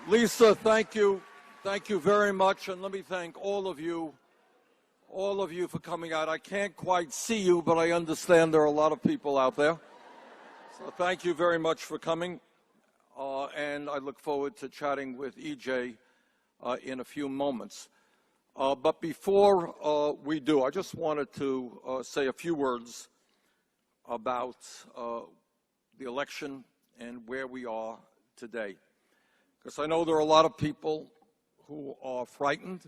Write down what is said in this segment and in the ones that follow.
Lisa, thank you. Thank you very much. And let me thank all of you for coming out. I can't quite see you, but I understand there are a lot of people out there. So thank you very much for coming. And I look forward to chatting with EJ in a few moments. But before we do, I just wanted to say a few words about the election and where we are today. Because I know there are a lot of people who are frightened,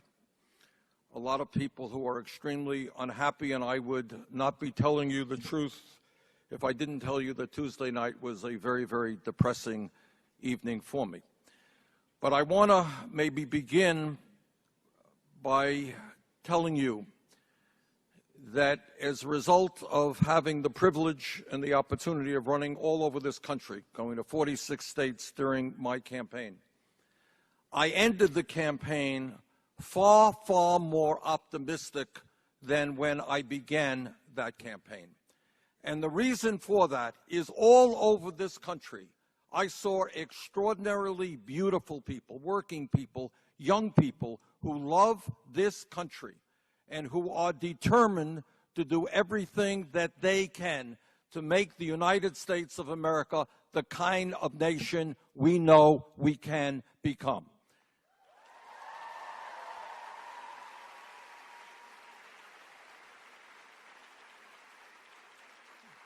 a lot of people who are extremely unhappy, and I would not be telling you the truth if I didn't tell you that Tuesday night was a very, very depressing evening for me. But I want to maybe begin by telling you that as a result of having the privilege and the opportunity of running all over this country, going to 46 states during my campaign, I ended the campaign far, far more optimistic than when I began that campaign. And the reason for that is all over this country, I saw extraordinarily beautiful people, working people, young people who love this country and who are determined to do everything that they can to make the United States of America the kind of nation we know we can become.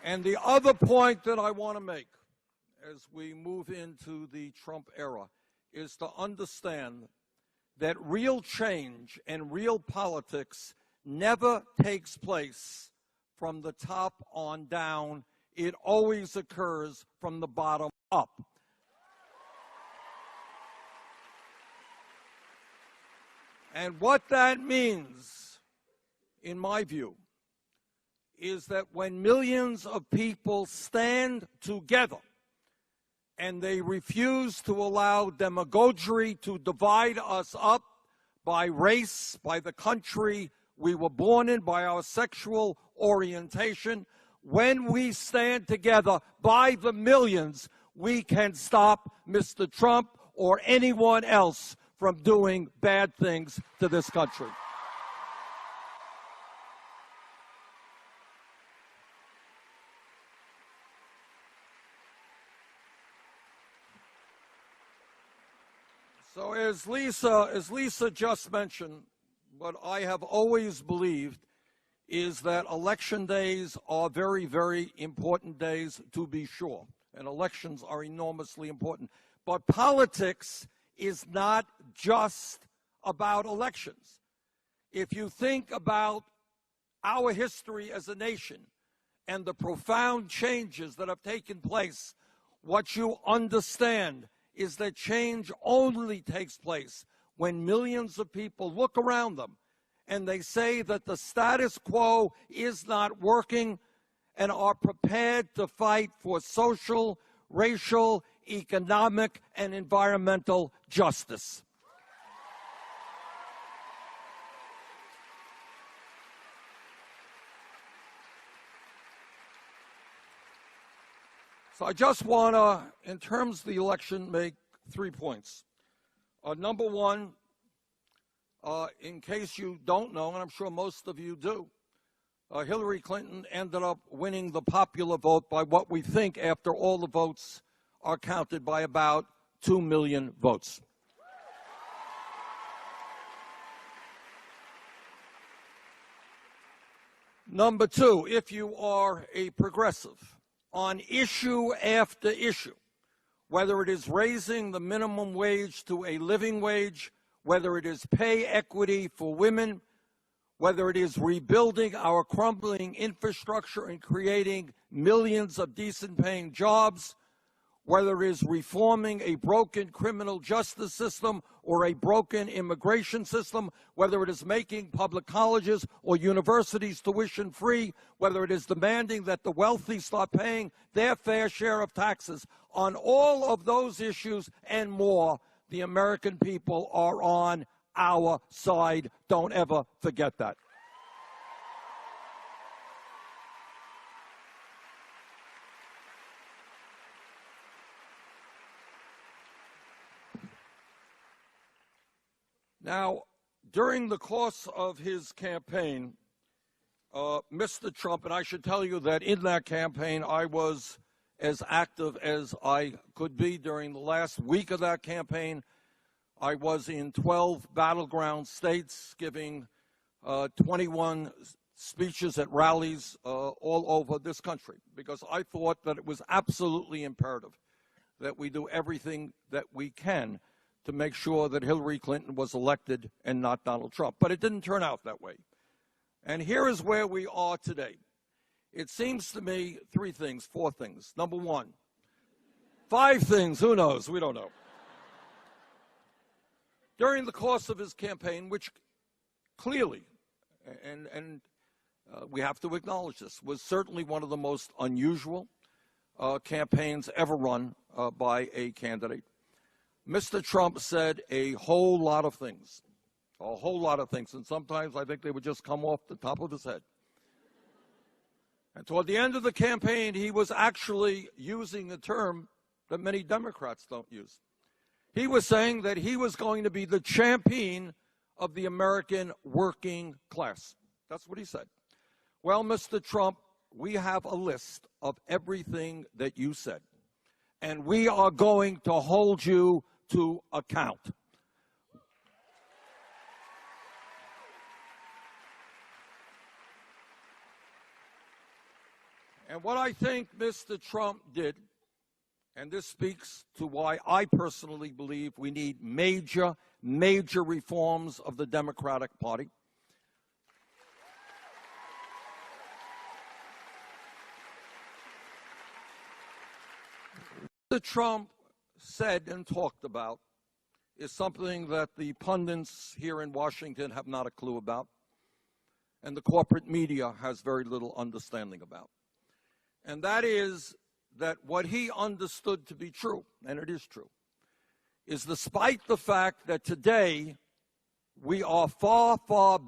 And the other point that I want to make as we move into the Trump era is to understand that real change and real politics never takes place from the top on down. It always occurs from the bottom up. And what that means, in my view, is that when millions of people stand together and they refuse to allow demagoguery to divide us up by race, by the country we were born in, by our sexual orientation, when we stand together by the millions, we can stop Mr. Trump or anyone else from doing bad things to this country. So as Lisa just mentioned, what I have always believed is that election days are very, very important days, to be sure. And elections are enormously important. But politics is not just about elections. If you think about our history as a nation and the profound changes that have taken place, what you understand is that change only takes place when millions of people look around them and they say that the status quo is not working and are prepared to fight for social, racial, economic, and environmental justice. So I just want to, in terms of the election, make 3 points. Number one, in case you don't know, and I'm sure most of you do, Hillary Clinton ended up winning the popular vote by what we think, after all the votes are counted, by about 2 million votes. Number two, if you are a progressive, on issue after issue, whether it is raising the minimum wage to a living wage, whether it is pay equity for women, whether it is rebuilding our crumbling infrastructure and creating millions of decent-paying jobs, whether it is reforming a broken criminal justice system or a broken immigration system, whether it is making public colleges or universities tuition-free, whether it is demanding that the wealthy start paying their fair share of taxes. On all of those issues and more, the American people are on our side. Don't ever forget that. Now, during the course of his campaign, Mr. Trump, and I should tell you that in that campaign, I was as active as I could be during the last week of that campaign. I was in 12 battleground states giving 21 speeches at rallies all over this country because I thought that it was absolutely imperative that we do everything that we can to make sure that Hillary Clinton was elected and not Donald Trump. But it didn't turn out that way. And here is where we are today. It seems to me four things. Number one, 5 things, who knows? We don't know. During the course of his campaign, which clearly, and we have to acknowledge this, was certainly one of the most unusual campaigns ever run by a candidate. Mr. Trump said a whole lot of things, and sometimes I think they would just come off the top of his head. And toward the end of the campaign, he was actually using a term that many Democrats don't use. He was saying that he was going to be the champion of the American working class. That's what he said. Well, Mr. Trump, we have a list of everything that you said, and we are going to hold you to account. And what I think Mr. Trump did, and this speaks to why I personally believe we need major reforms of the Democratic Party. Mr. Trump said and talked about is something that the pundits here in Washington have not a clue about, and the corporate media has very little understanding about. And that is that what he understood to be true, and it is true, is despite the fact that today we are far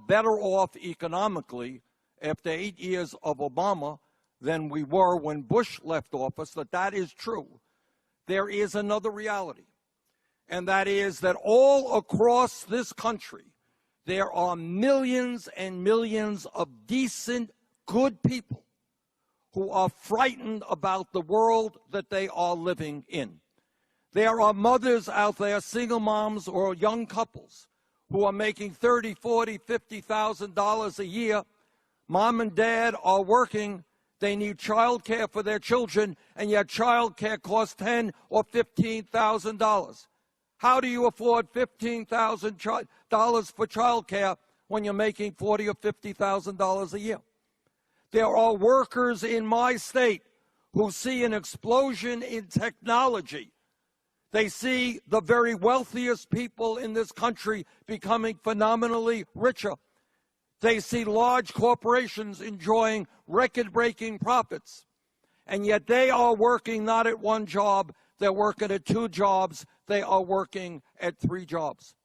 better off economically after 8 years of Obama than we were when Bush left office, that is true. There is another reality, and that is that all across this country, there are millions and millions of decent, good people who are frightened about the world that they are living in. There are mothers out there, single moms or young couples, who are making $30,000, $40,000, $50,000 a year. Mom and dad are working. They need child care for their children, and yet child care costs $10,000 or $15,000. How do you afford $15,000 for child care when you're making $40,000 or $50,000 a year? There are workers in my state who see an explosion in technology. They see the very wealthiest people in this country becoming phenomenally richer. They see large corporations enjoying record-breaking profits. And yet they are working not at one job, they're working at 2 jobs, they are working at 3 jobs.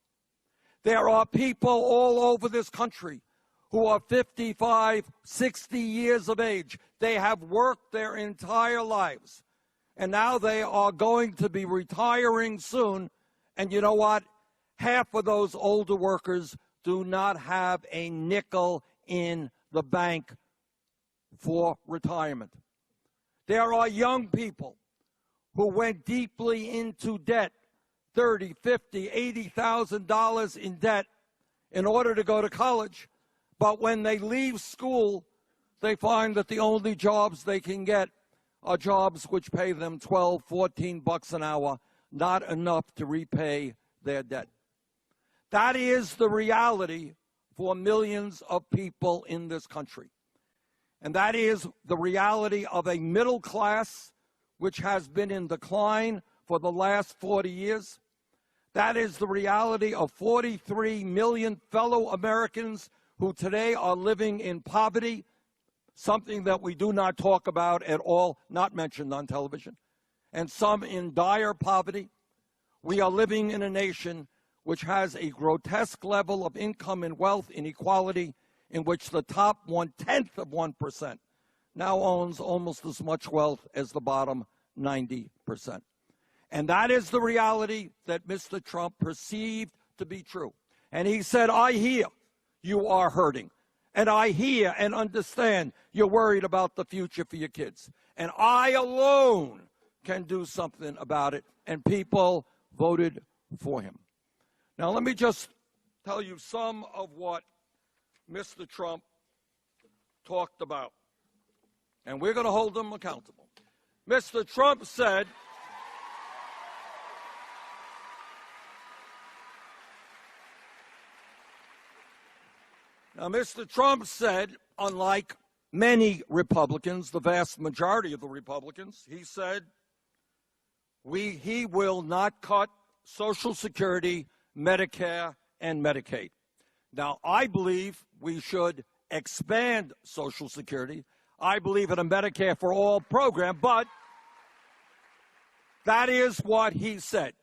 There are people all over this country who are 55, 60 years of age. They have worked their entire lives, and now they are going to be retiring soon. And you know what? Half of those older workers do not have a nickel in the bank for retirement. There are young people who went deeply into debt, $30,000, $50,000, $80,000 in debt in order to go to college. But when they leave school, they find that the only jobs they can get are jobs which pay them $12, $14 an hour, not enough to repay their debt. That is the reality for millions of people in this country. And that is the reality of a middle class which has been in decline for the last 40 years. That is the reality of 43 million fellow Americans who today are living in poverty, something that we do not talk about at all, not mentioned on television, and some in dire poverty. We are living in a nation which has a grotesque level of income and wealth inequality in which the top 1/10 of 1% now owns almost as much wealth as the bottom 90%. And that is the reality that Mr. Trump perceived to be true. And he said, I hear you are hurting. And I hear and understand you're worried about the future for your kids. And I alone can do something about it. And people voted for him. Now, let me just tell you some of what Mr. Trump talked about. And we're going to hold him accountable. Mr. Trump said, now, Mr. Trump said, unlike many Republicans, the vast majority of the Republicans, he said, he will not cut Social Security, Medicare, and Medicaid. Now, I believe we should expand Social Security. I believe in a Medicare for All program, but that is what he said.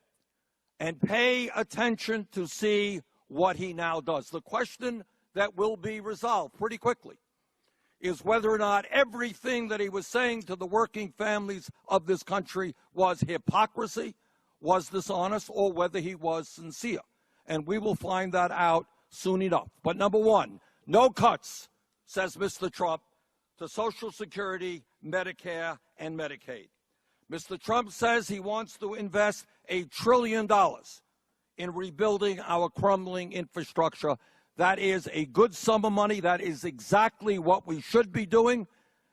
And pay attention to see what he now does. The question that will be resolved pretty quickly is whether or not everything that he was saying to the working families of this country was hypocrisy, was dishonest, or whether he was sincere. And we will find that out soon enough. But number one, no cuts, says Mr. Trump, to Social Security, Medicare, and Medicaid. Mr. Trump says he wants to invest $1 trillion in rebuilding our crumbling infrastructure. That is a good sum of money. That is exactly what we should be doing,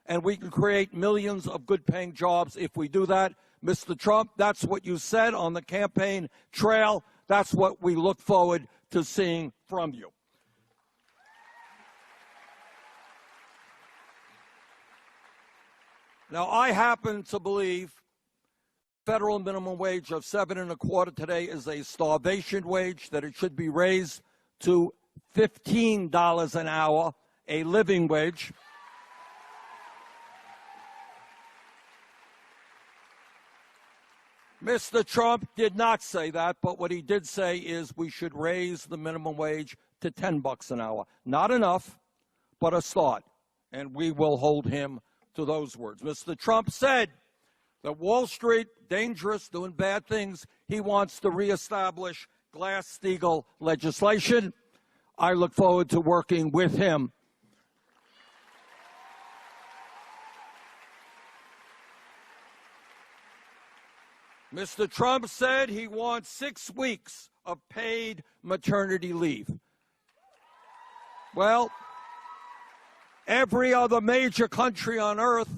and we can create millions of good-paying jobs if we do that. Mr. Trump, that's what you said on the campaign trail. That's what we look forward to seeing from you. Now, I happen to believe federal minimum wage of $7.25 today is a starvation wage, that it should be raised to $15 an hour, a living wage. Mr. Trump did not say that, but what he did say is we should raise the minimum wage to $10 an hour. Not enough, but a start, and we will hold him to those words. Mr. Trump said that Wall Street, dangerous, doing bad things. He wants to reestablish Glass-Steagall legislation. I look forward to working with him. Mr. Trump said he wants 6 weeks of paid maternity leave. Well, every other major country on earth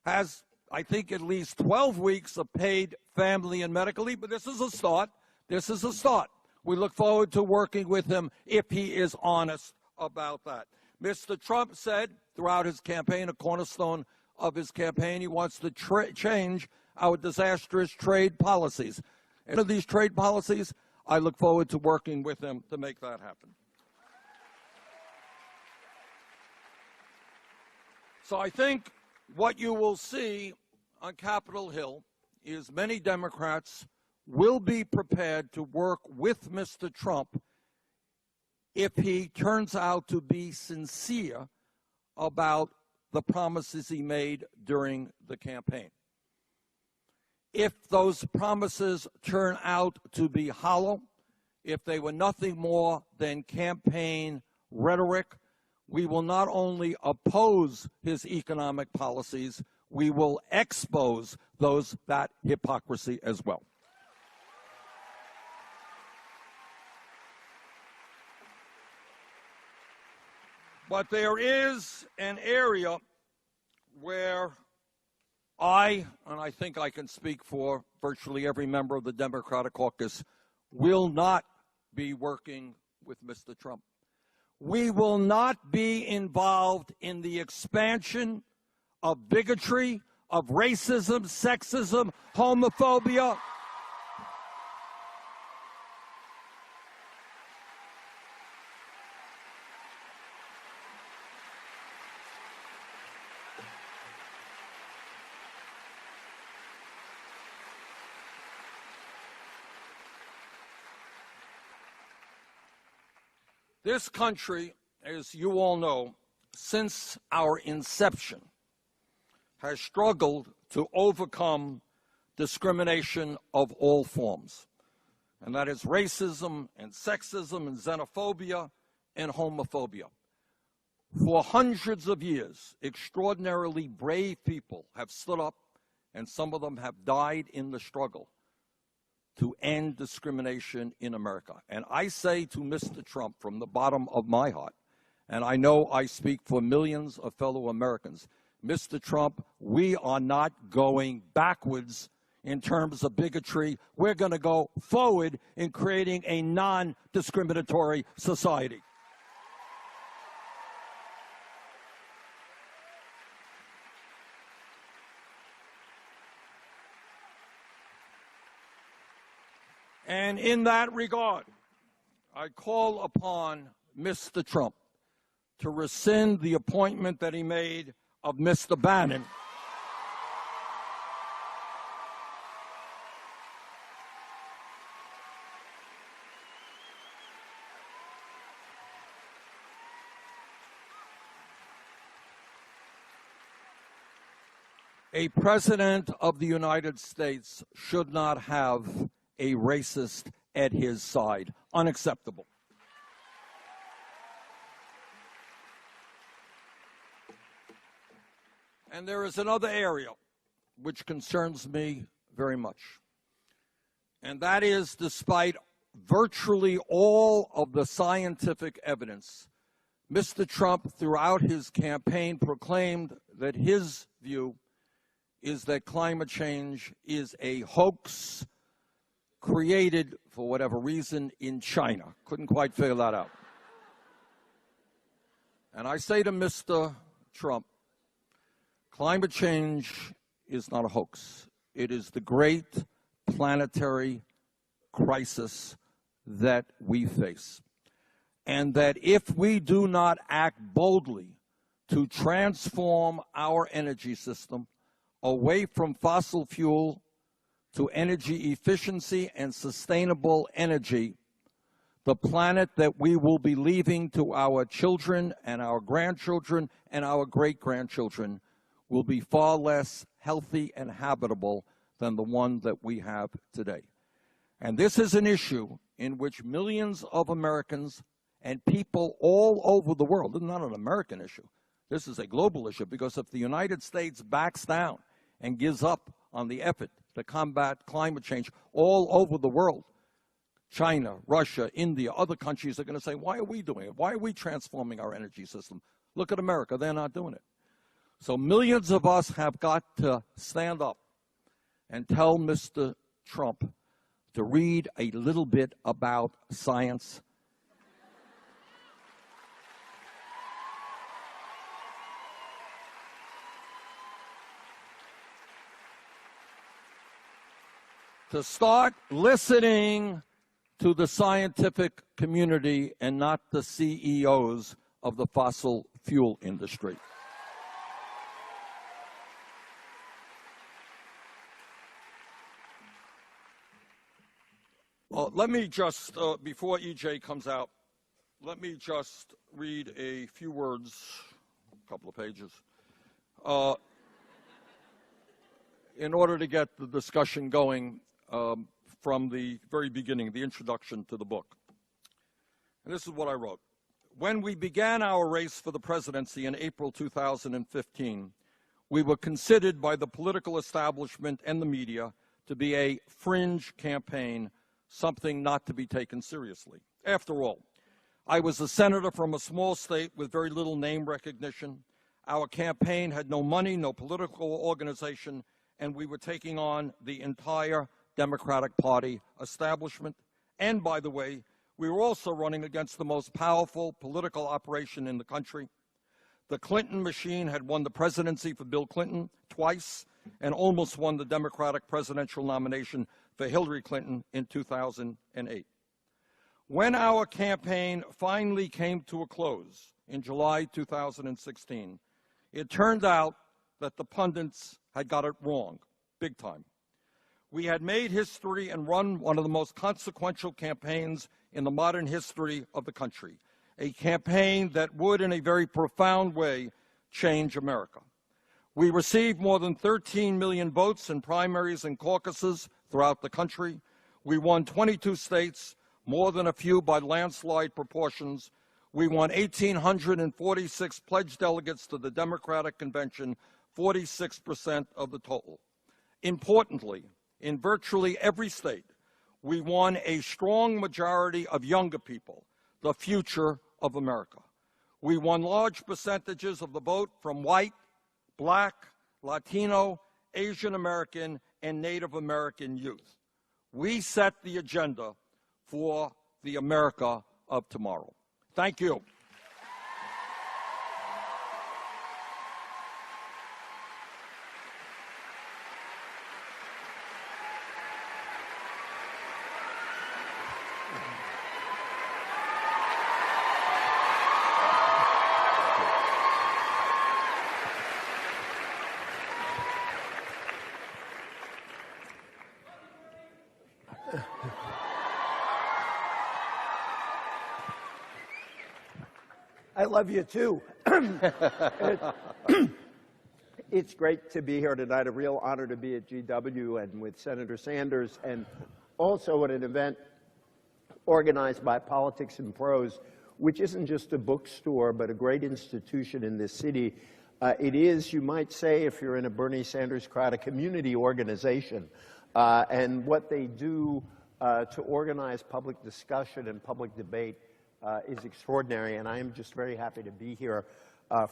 has, I think, at least 12 weeks of paid family and medical leave, but this is a start. This is a start. We look forward to working with him if he is honest about that. Mr. Trump said throughout his campaign, a cornerstone of his campaign, he wants to change our disastrous trade policies. And of these trade policies, I look forward to working with him to make that happen. So I think what you will see on Capitol Hill is many Democrats will be prepared to work with Mr. Trump if he turns out to be sincere about the promises he made during the campaign. If those promises turn out to be hollow, if they were nothing more than campaign rhetoric, we will not only oppose his economic policies, we will expose that hypocrisy as well. But there is an area where and I think I can speak for virtually every member of the Democratic caucus, will not be working with Mr. Trump. We will not be involved in the expansion of bigotry, of racism, sexism, homophobia. This country, as you all know, since our inception, has struggled to overcome discrimination of all forms. and that is racism and sexism and xenophobia and homophobia. For hundreds of years, extraordinarily brave people have stood up, and some of them have died in the struggle to end discrimination in America. And I say to Mr. Trump from the bottom of my heart, and I know I speak for millions of fellow Americans, Mr. Trump, we are not going backwards in terms of bigotry. We're going to go forward in creating a non-discriminatory society. And in that regard, I call upon Mr. Trump to rescind the appointment that he made of Mr. Bannon a president of the United States should not have a racist at his side. Unacceptable. And there is another area which concerns me very much. And that is, despite virtually all of the scientific evidence, Mr. Trump, throughout his campaign, proclaimed that his view is that climate change is a hoax created, for whatever reason, in China. Couldn't quite figure that out. And I say to Mr. Trump, climate change is not a hoax. It is the great planetary crisis that we face. And that if we do not act boldly to transform our energy system away from fossil fuel to energy efficiency and sustainable energy, the planet that we will be leaving to our children and our grandchildren and our great-grandchildren will be far less healthy and habitable than the one that we have today. And this is an issue in which millions of Americans and people all over the world, this is not an American issue, this is a global issue, because if the United States backs down and gives up on the effort to combat climate change all over the world, China, Russia, India, other countries are going to say, why are we doing it? Why are we transforming our energy system? Look at America, they're not doing it. So millions of us have got to stand up and tell Mr. Trump to read a little bit about science. To start listening to the scientific community and not the CEOs of the fossil fuel industry. Let me just, before EJ comes out, let me just read a few words, a couple of pages, in order to get the discussion going from the very beginning, the introduction to the book. And this is what I wrote. When we began our race for the presidency in April 2015, we were considered by the political establishment and the media to be a fringe campaign, something not to be taken seriously. After all, I was a senator from a small state with very little name recognition. Our campaign had no money, no political organization, and we were taking on the entire Democratic Party establishment. And by the way, we were also running against the most powerful political operation in the country. The Clinton machine had won the presidency for Bill Clinton twice and almost won the Democratic presidential nomination for Hillary Clinton in 2008. When our campaign finally came to a close in July 2016, it turned out that the pundits had got it wrong, big time. We had made history and run one of the most consequential campaigns in the modern history of the country, a campaign that would, in a very profound way, change America. We received more than 13 million votes in primaries and caucuses throughout the country. We won 22 states, more than a few by landslide proportions. We won 1,846 pledged delegates to the Democratic Convention, 46% of the total. Importantly, in virtually every state, we won a strong majority of younger people, the future of America. We won large percentages of the vote from white, black, Latino, Asian American, and Native American youth. We set the agenda for the America of tomorrow. Thank you. I love you, too. It's great to be here tonight. A real honor to be at GW and with Senator Sanders, and also at an event organized by Politics and Prose, which isn't just a bookstore, but a great institution in this city. It is, you might say, if you're in a Bernie Sanders crowd, a community organization. And what they do to organize public discussion and public debate is extraordinary, and I am just very happy to be here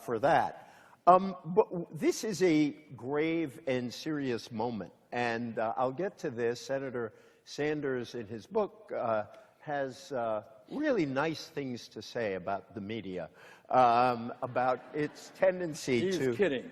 for that. But this is a grave and serious moment, and I'll get to this. Senator Sanders, in his book, has really nice things to say about the media, about its tendency He's kidding.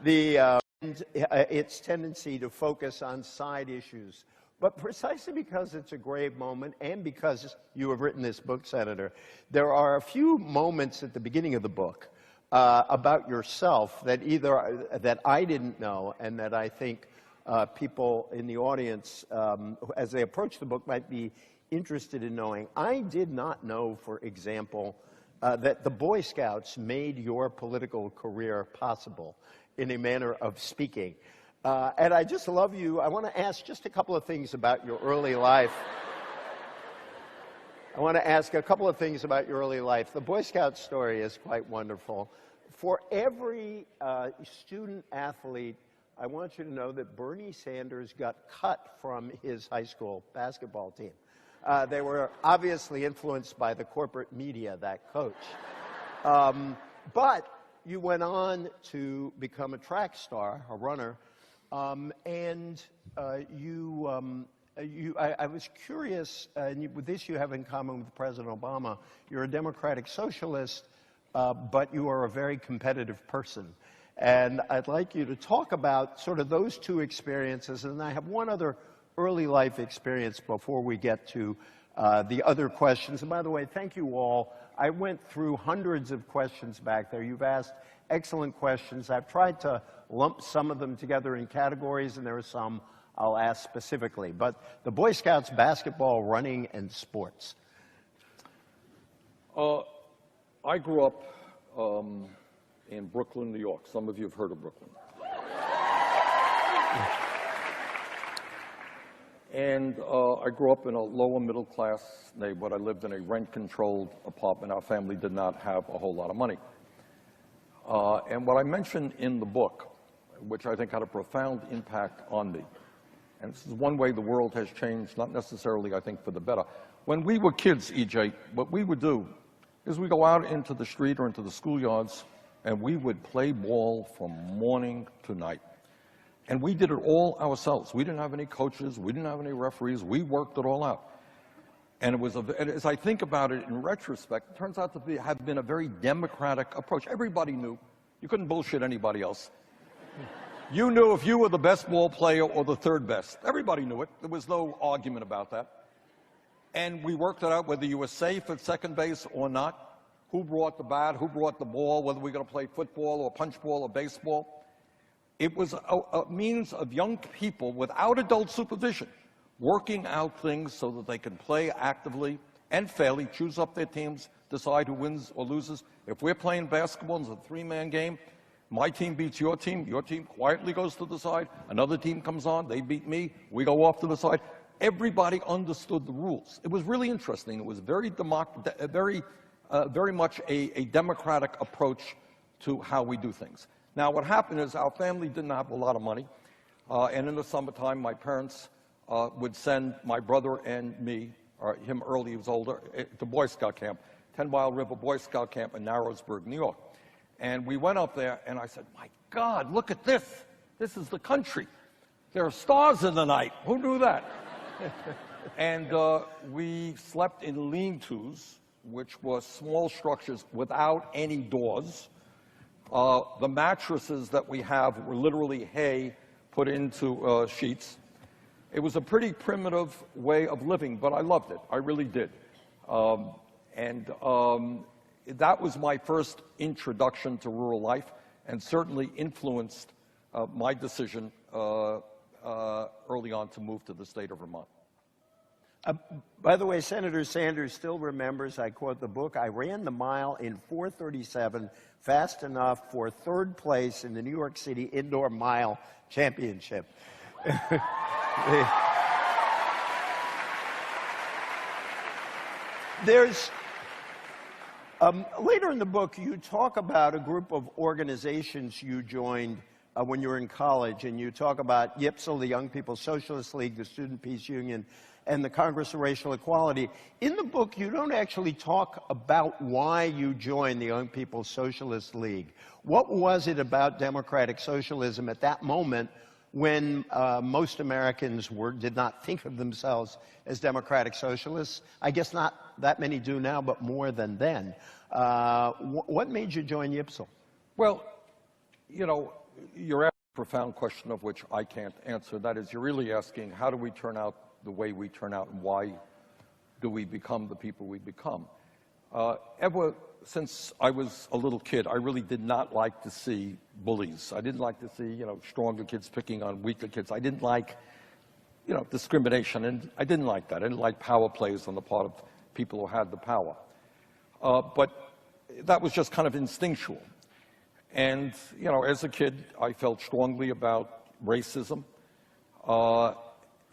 Its tendency to focus on side issues. But precisely because it's a grave moment, and because you have written this book, Senator, there are a few moments at the beginning of the book about yourself that that I didn't know, and that I think people in the audience, as they approach the book, might be interested in knowing. I did not know, for example, that the Boy Scouts made your political career possible, in a manner of speaking. And I just love you. I want to ask just a couple of things about your early life. The Boy Scout story is quite wonderful. For every student athlete, I want you to know that Bernie Sanders got cut from his high school basketball team. They were obviously influenced by the corporate media, that coach. But you went on to become a track star, a runner. I was curious, and with this you have in common with President Obama. You're a democratic socialist, but you are a very competitive person. And I'd like you to talk about sort of those two experiences, and I have one other early life experience before we get to the other questions. And by the way, thank you all. I went through hundreds of questions back there. You've asked excellent questions. I've tried to lump some of them together in categories, and there are some I'll ask specifically. But the Boy Scouts, basketball, running, and sports. I grew up in Brooklyn, New York. Some of you have heard of Brooklyn. And I grew up in a lower middle class neighborhood. I lived in a rent-controlled apartment. Our family did not have a whole lot of money. And what I mentioned in the book, which I think had a profound impact on me, and this is one way the world has changed, not necessarily, I think, for the better. When we were kids, EJ, what we would do is we go out into the street or into the schoolyards, and we would play ball from morning to night. And we did it all ourselves. We didn't have any coaches. We didn't have any referees. We worked it all out. And it was, and as I think about it in retrospect, it turns out to have been a very democratic approach. Everybody knew. You couldn't bullshit anybody else. You knew if you were the best ball player or the third best. Everybody knew it. There was no argument about that. And we worked it out whether you were safe at second base or not, who brought the bat, who brought the ball, whether we were going to play football or punch ball or baseball. It was a means of young people without adult supervision working out things so that they can play actively and fairly, choose up their teams, decide who wins or loses. If we're playing basketball, it's a three-man game. My team beats your team quietly goes to the side, another team comes on, they beat me, we go off to the side. Everybody understood the rules. It was really interesting. It was very much a democratic approach to how we do things. Now, what happened is our family didn't have a lot of money, and in the summertime, my parents would send my brother and me, or him early, he was older, to Boy Scout camp, 10 Mile River Boy Scout camp in Narrowsburg, New York. And we went up there, and I said, my God, look at this. This is the country. There are stars in the night. Who knew that? And we slept in lean-tos, which were small structures without any doors. The mattresses that we have were literally hay put into sheets. It was a pretty primitive way of living, but I loved it. I really did. That was my first introduction to rural life, and certainly influenced my decision early on to move to the state of Vermont. By the way, Senator Sanders still remembers, I quote the book, I ran the mile in 4:37, fast enough for third place in the New York City Indoor Mile Championship. There's, later in the book, you talk about a group of organizations you joined when you were in college, and you talk about YPSL, the Young People's Socialist League, the Student Peace Union, and the Congress of Racial Equality. In the book, you don't actually talk about why you joined the Young People's Socialist League. What was it about democratic socialism at that moment when most Americans did not think of themselves as democratic socialists? I guess not that many do now, but more than then. What made you join YPSL? Well, you know, you're asking a profound question of which I can't answer. That is, you're really asking, how do we turn out the way we turn out, and why do we become the people we become? Ever since I was a little kid, I really did not like to see bullies. I didn't like to see, you know, stronger kids picking on weaker kids. I didn't like, you know, discrimination, and I didn't like that. I didn't like power plays on the part of people who had the power. But that was just kind of instinctual. And, you know, as a kid, I felt strongly about racism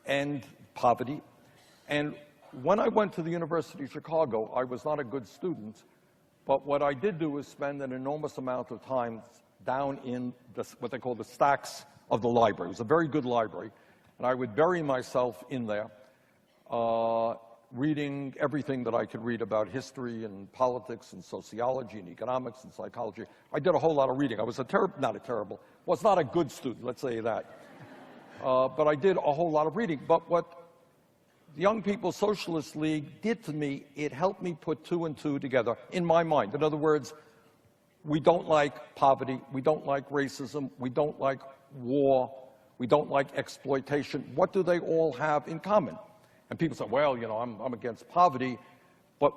and poverty. And when I went to the University of Chicago, I was not a good student, but what I did do was spend an enormous amount of time down in what they call the stacks of the library. It was a very good library, and I would bury myself in there, reading everything that I could read about history and politics and sociology and economics and psychology. I did a whole lot of reading. I was was not a good student, let's say that. But I did a whole lot of reading. But what the Young People's Socialist League did to me, it helped me put two and two together in my mind. In other words, we don't like poverty, we don't like racism, we don't like war, we don't like exploitation. What do they all have in common? And people say, well, you know, I'm against poverty, but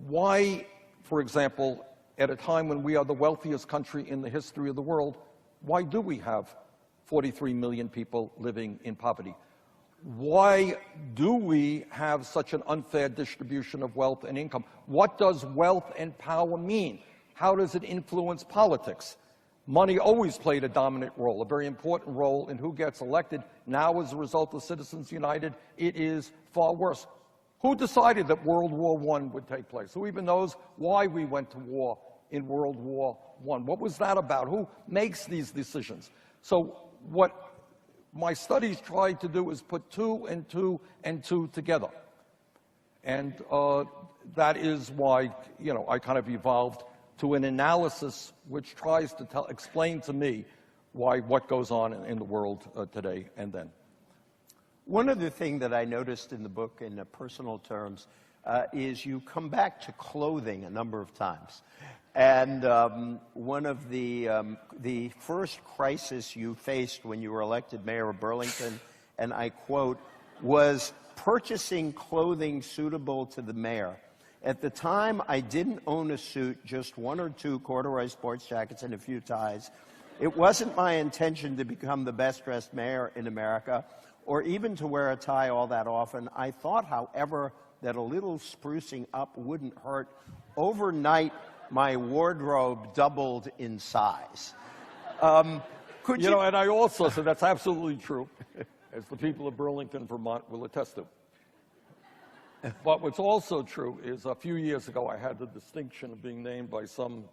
why, for example, at a time when we are the wealthiest country in the history of the world, why do we have 43 million people living in poverty? Why do we have such an unfair distribution of wealth and income? What does wealth and power mean? How does it influence politics? Money always played a dominant role, a very important role in who gets elected. Now, as a result of Citizens United, it is far worse. Who decided that World War I would take place? Who even knows why we went to war in World War I? What was that about? Who makes these decisions? So what my studies tried to do is put two and two and two together. And that is why, you know, I kind of evolved to an analysis which tries to explain to me what goes on in the world today and then. One other thing that I noticed in the book in personal terms is you come back to clothing a number of times. And one of the first crisis you faced when you were elected mayor of Burlington, and I quote, was purchasing clothing suitable to the mayor. At the time, I didn't own a suit, just one or two corduroy sports jackets and a few ties. It wasn't my intention to become the best-dressed mayor in America, or even to wear a tie all that often. I thought, however, that a little sprucing up wouldn't hurt. Overnight, my wardrobe doubled in size. Could You know, and I also said that's absolutely true, as the people of Burlington, Vermont will attest to. But what's also true is a few years ago, I had the distinction of being named by some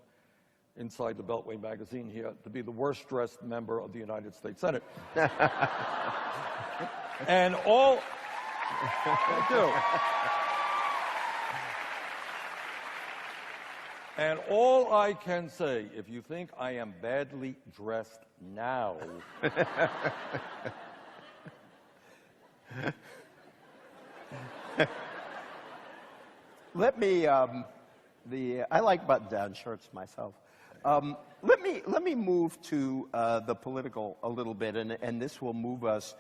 inside the Beltway magazine here to be the worst dressed member of the United States Senate. And all, thank you. And all I can say, if you think I am badly dressed now, let me, I like button-down shirts myself. Let me move to the political a little bit, and this will move us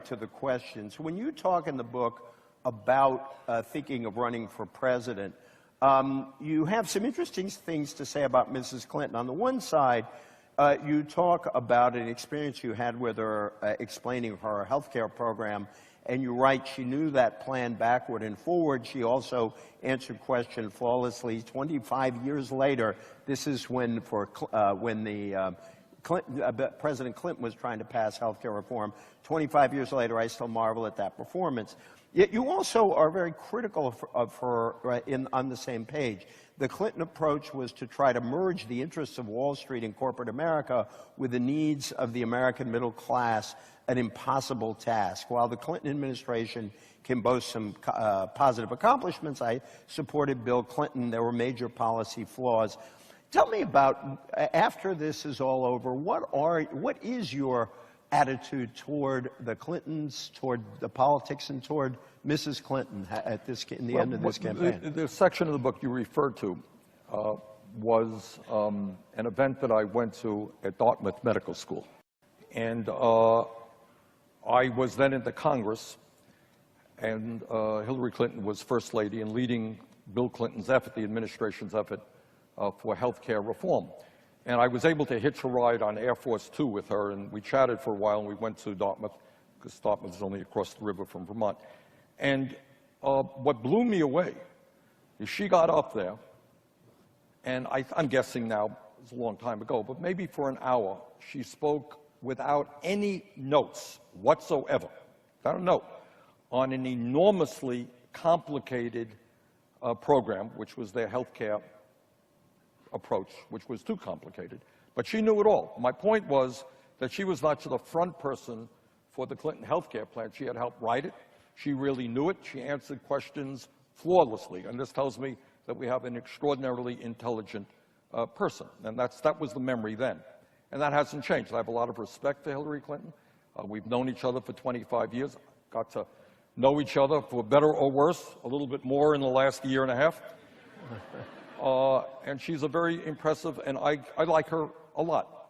to the questions. When you talk in the book about thinking of running for president, you have some interesting things to say about Mrs. Clinton. On the one side, you talk about an experience you had with her explaining her health care program, and you write she knew that plan backward and forward. She also answered question flawlessly. 25 years later, this is when President Clinton was trying to pass health care reform. 25 years later, I still marvel at that performance. Yet you also are very critical of her on the same page. The Clinton approach was to try to merge the interests of Wall Street and corporate America with the needs of the American middle class, an impossible task. While the Clinton administration can boast some positive accomplishments, I supported Bill Clinton. There were major policy flaws. Tell me about, after this is all over, what is your attitude toward the Clintons, toward the politics, and toward Mrs. Clinton in the end of this campaign? The section of the book you referred to was an event that I went to at Dartmouth Medical School. And I was then in the Congress, and Hillary Clinton was First Lady and leading Bill Clinton's effort, the administration's effort, for health care reform. And I was able to hitch a ride on Air Force Two with her, and we chatted for a while, and we went to Dartmouth, because Dartmouth is only across the river from Vermont. And what blew me away is she got up there, and I'm guessing now, it was a long time ago, but maybe for an hour, she spoke without any notes whatsoever, without a note, on an enormously complicated program, which was their health care approach, which was too complicated. But she knew it all. My point was that she was not just the front person for the Clinton health care plan. She had helped write it. She really knew it. She answered questions flawlessly. And this tells me that we have an extraordinarily intelligent person. And that was the memory then. And that hasn't changed. I have a lot of respect for Hillary Clinton. We've known each other for 25 years. Got to know each other, for better or worse, a little bit more in the last year and a half. And she's a very impressive, and I like her a lot.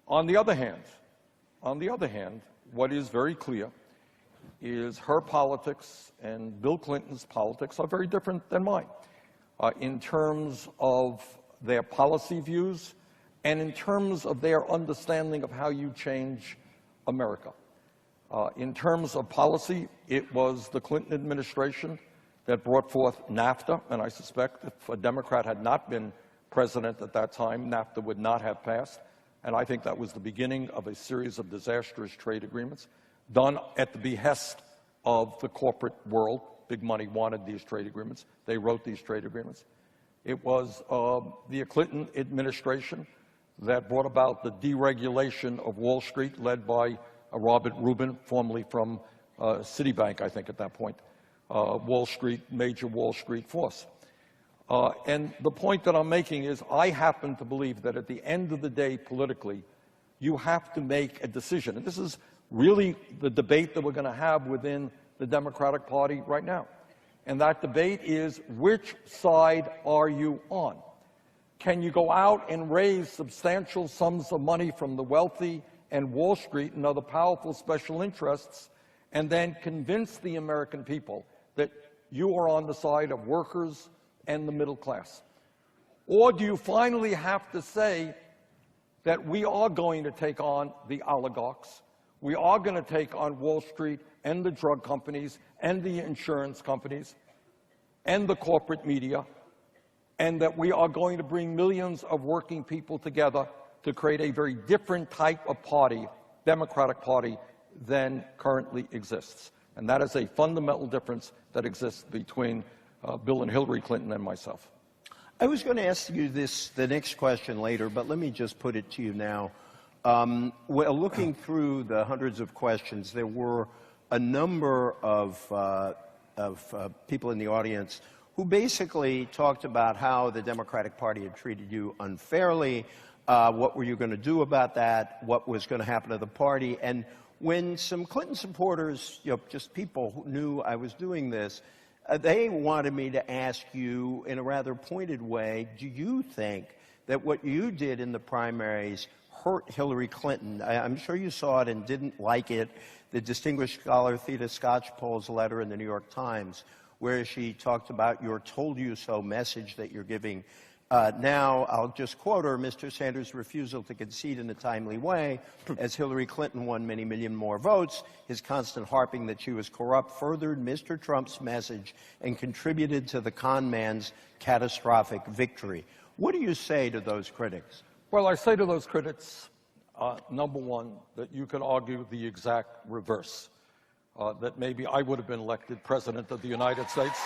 On the other hand, what is very clear is her politics and Bill Clinton's politics are very different than mine in terms of their policy views and in terms of their understanding of how you change America. In terms of policy, it was the Clinton administration that brought forth NAFTA, and I suspect if a Democrat had not been president at that time, NAFTA would not have passed. And I think that was the beginning of a series of disastrous trade agreements done at the behest of the corporate world. Big money wanted these trade agreements. They wrote these trade agreements. It was the Clinton administration that brought about the deregulation of Wall Street, led by Robert Rubin, formerly from Citibank, I think, at that point. Wall Street, major Wall Street force. And the point that I'm making is I happen to believe that at the end of the day, politically, you have to make a decision. And this is really the debate that we're going to have within the Democratic Party right now. And that debate is, which side are you on? Can you go out and raise substantial sums of money from the wealthy and Wall Street and other powerful special interests and then convince the American people that you are on the side of workers and the middle class? Or do you finally have to say that we are going to take on the oligarchs, we are going to take on Wall Street and the drug companies and the insurance companies and the corporate media, and that we are going to bring millions of working people together to create a very different type of party, Democratic Party, than currently exists. And that is a fundamental difference that exists between Bill and Hillary Clinton and myself. I was going to ask you the next question later, but let me just put it to you now. Well, looking through the hundreds of questions, there were a number of people in the audience who basically talked about how the Democratic Party had treated you unfairly, what were you going to do about that, what was going to happen to the party. And when some Clinton supporters, just people who knew I was doing this, they wanted me to ask you in a rather pointed way, do you think that what you did in the primaries hurt Hillary Clinton? I'm sure you saw it and didn't like it. The distinguished scholar Theda Skocpol's letter in the New York Times, where she talked about your told you so message that you're giving. Now, I'll just quote her, Mr. Sanders' refusal to concede in a timely way, as Hillary Clinton won many million more votes, his constant harping that she was corrupt furthered Mr. Trump's message and contributed to the con man's catastrophic victory. What do you say to those critics? Well, I say to those critics, number one, that you could argue the exact reverse, that maybe I would have been elected President of the United States.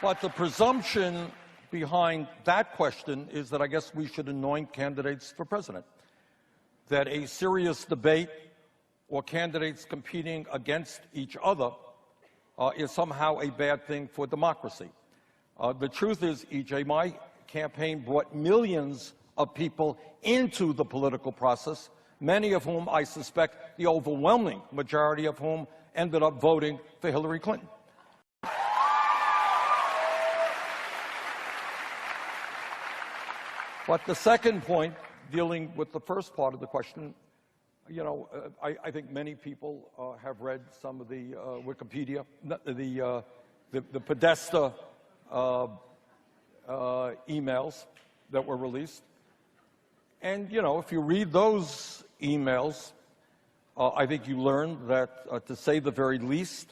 But the presumption behind that question is that I guess we should anoint candidates for president, that a serious debate or candidates competing against each other is somehow a bad thing for democracy. The truth is, E.J., my campaign brought millions of people into the political process, many of whom I suspect the overwhelming majority of whom ended up voting for Hillary Clinton. But the second point, dealing with the first part of the question, I think many people have read some of the Wikipedia, the Podesta emails that were released. And, if you read those emails, I think you learn that, to say the very least,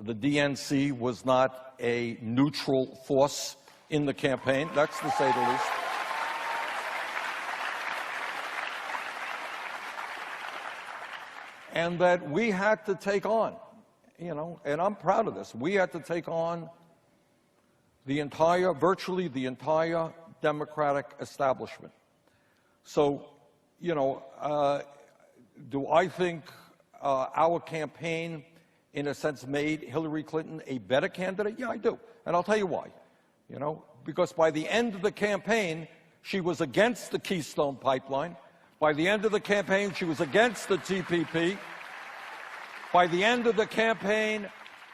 the DNC was not a neutral force in the campaign. That's to say the least. And that we had to take on, and I'm proud of this, we had to take on virtually the entire Democratic establishment. So, do I think our campaign, in a sense, made Hillary Clinton a better candidate? Yeah, I do. And I'll tell you why. Because by the end of the campaign, she was against the Keystone Pipeline. By the end of the campaign, she was against the TPP. By the end of the campaign,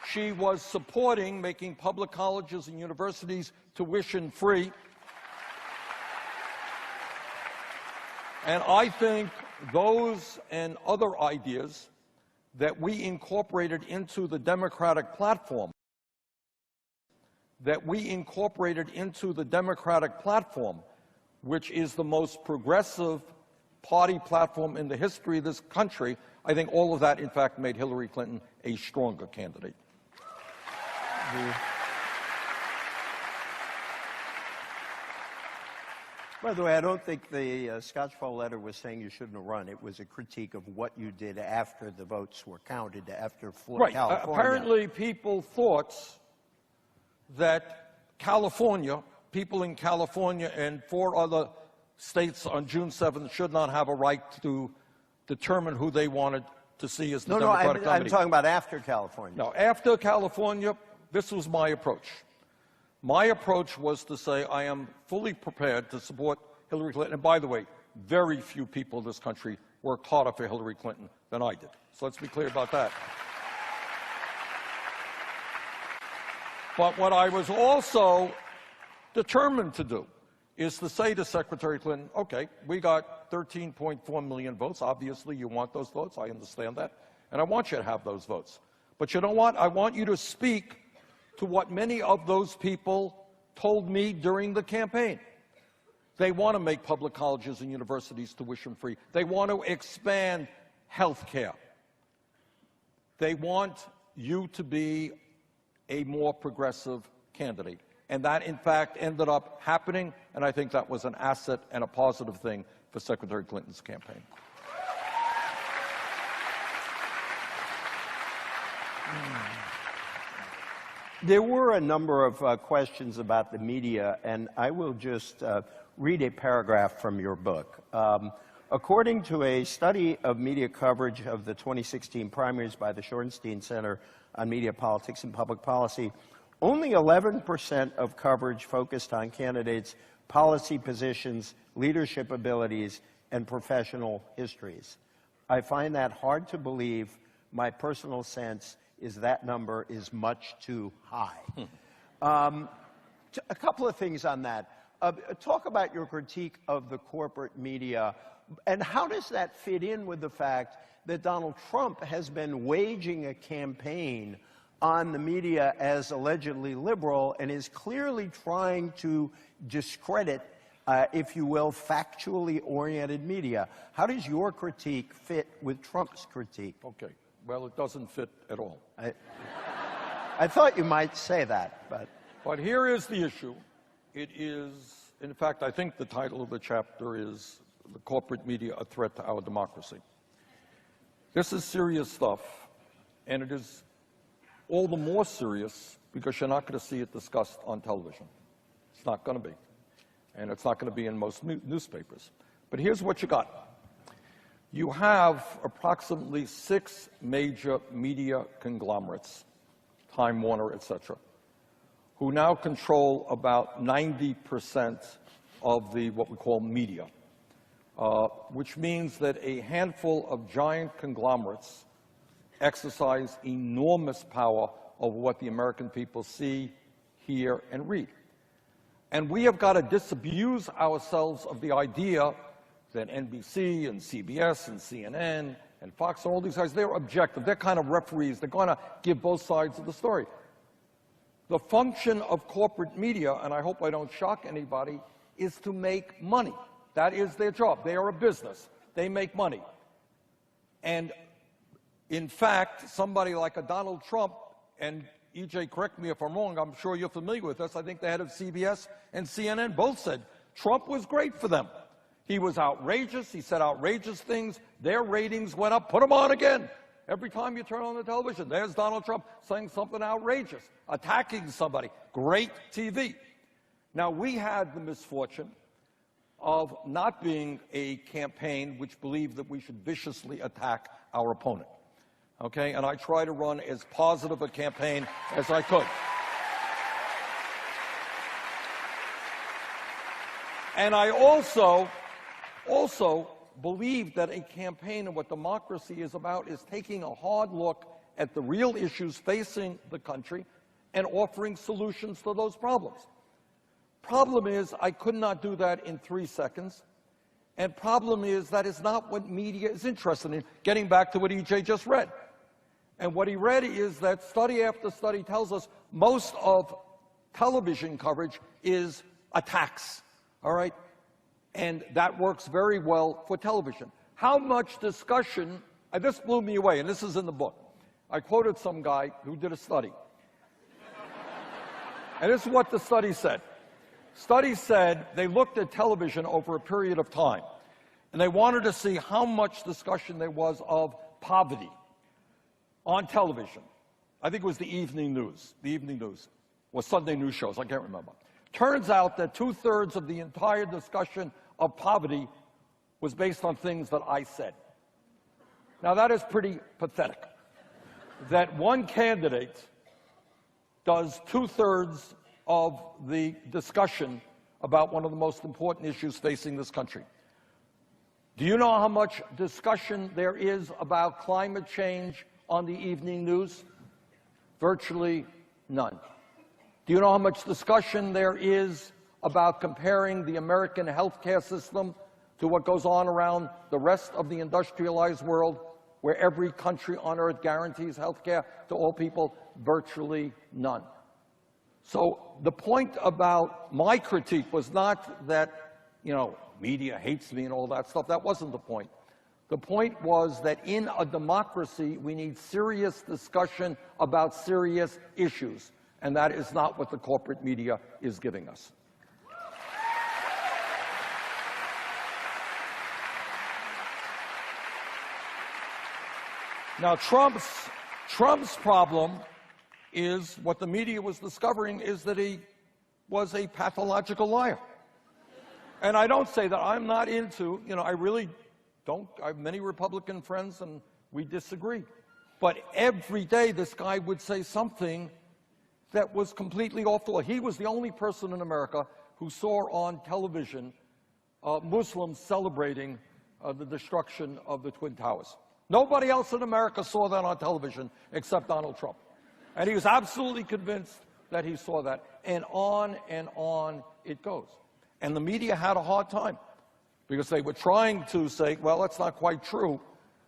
she was supporting making public colleges and universities tuition-free. And I think those and other ideas that we incorporated into the Democratic platform, which is the most progressive party platform in the history of this country, I think all of that, in fact, made Hillary Clinton a stronger candidate. By the way, I don't think the Skocpol letter was saying you shouldn't have run. It was a critique of what you did after the votes were counted, after California. Apparently, people thought that people in California and 4 other states on June 7th should not have a right to determine who they wanted to see as the Democratic nominee. I'm talking about after California. No, after California, this was my approach. My approach was to say I am fully prepared to support Hillary Clinton. And by the way, very few people in this country worked harder for Hillary Clinton than I did. So let's be clear about that. But what I was also determined to do is to say to Secretary Clinton, okay, we got 13.4 million votes. Obviously, you want those votes. I understand that. And I want you to have those votes. But you know what? I want you to speak to what many of those people told me during the campaign. They want to make public colleges and universities tuition-free. They want to expand health care. They want you to be a more progressive candidate. And that, in fact, ended up happening, and I think that was an asset and a positive thing for Secretary Clinton's campaign. There were a number of questions about the media, and I will just read a paragraph from your book. According to a study of media coverage of the 2016 primaries by the Shorenstein Center on Media Politics and Public Policy, only 11% of coverage focused on candidates' policy positions, leadership abilities, and professional histories. I find that hard to believe. My personal sense is that number is much too high. A couple of things on that. Talk about your critique of the corporate media, and how does that fit in with the fact that Donald Trump has been waging a campaign on the media as allegedly liberal and is clearly trying to discredit, if you will, factually oriented media? How does your critique fit with Trump's critique? Okay. Well, it doesn't fit at all. I thought you might say that, but... But here is the issue. It is, in fact, I think the title of the chapter is "The Corporate Media, a Threat to Our Democracy." This is serious stuff, and it is all the more serious because you're not going to see it discussed on television. It's not going to be. And it's not going to be in most newspapers. But here's what you got. You have approximately 6 major media conglomerates, Time Warner, etc., who now control about 90% of the what we call media, which means that a handful of giant conglomerates exercise enormous power over what the American people see, hear, and read. And we have got to disabuse ourselves of the idea that NBC and CBS and CNN and Fox, all these guys, they're objective. They're kind of referees. They're going to give both sides of the story. The function of corporate media, and I hope I don't shock anybody, is to make money. That is their job. They are a business. They make money. And in fact, somebody like a Donald Trump, and EJ, correct me if I'm wrong, I'm sure you're familiar with this, I think the head of CBS and CNN both said Trump was great for them. He was outrageous. He said outrageous things. Their ratings went up. Put them on again. Every time you turn on the television, there's Donald Trump saying something outrageous, attacking somebody. Great TV. Now, we had the misfortune of not being a campaign which believed that we should viciously attack our opponent. Okay? And I try to run as positive a campaign as I could. And I also believe that a campaign and what democracy is about is taking a hard look at the real issues facing the country and offering solutions to those problems. Problem is, I could not do that in 3 seconds. And problem is, that is not what media is interested in, getting back to what EJ just read. And what he read is that study after study tells us most of television coverage is attacks, all right? And that works very well for television. How much discussion, this blew me away, and this is in the book. I quoted some guy who did a study. And this is what the study said. Study said they looked at television over a period of time, and they wanted to see how much discussion there was of poverty on television. I think it was the evening news, or Sunday news shows, I can't remember. Turns out that 2/3 of the entire discussion of poverty was based on things that I said. Now, that is pretty pathetic, that one candidate does 2/3 of the discussion about one of the most important issues facing this country. Do you know how much discussion there is about climate change on the evening news? Virtually none. Do you know how much discussion there is about comparing the American healthcare system to what goes on around the rest of the industrialized world, where every country on earth guarantees healthcare to all people? Virtually none. So the point about my critique was not that, media hates me and all that stuff. That wasn't the point. The point was that in a democracy, we need serious discussion about serious issues, and that is not what the corporate media is giving us. Now, Trump's problem is what the media was discovering is that he was a pathological liar. And I don't say that. I'm not into, I really don't. I have many Republican friends, and we disagree. But every day, this guy would say something that was completely off the wall. He was the only person in America who saw on television Muslims celebrating the destruction of the Twin Towers. Nobody else in America saw that on television except Donald Trump. And he was absolutely convinced that he saw that. And on it goes. And the media had a hard time because they were trying to say, well, that's not quite true,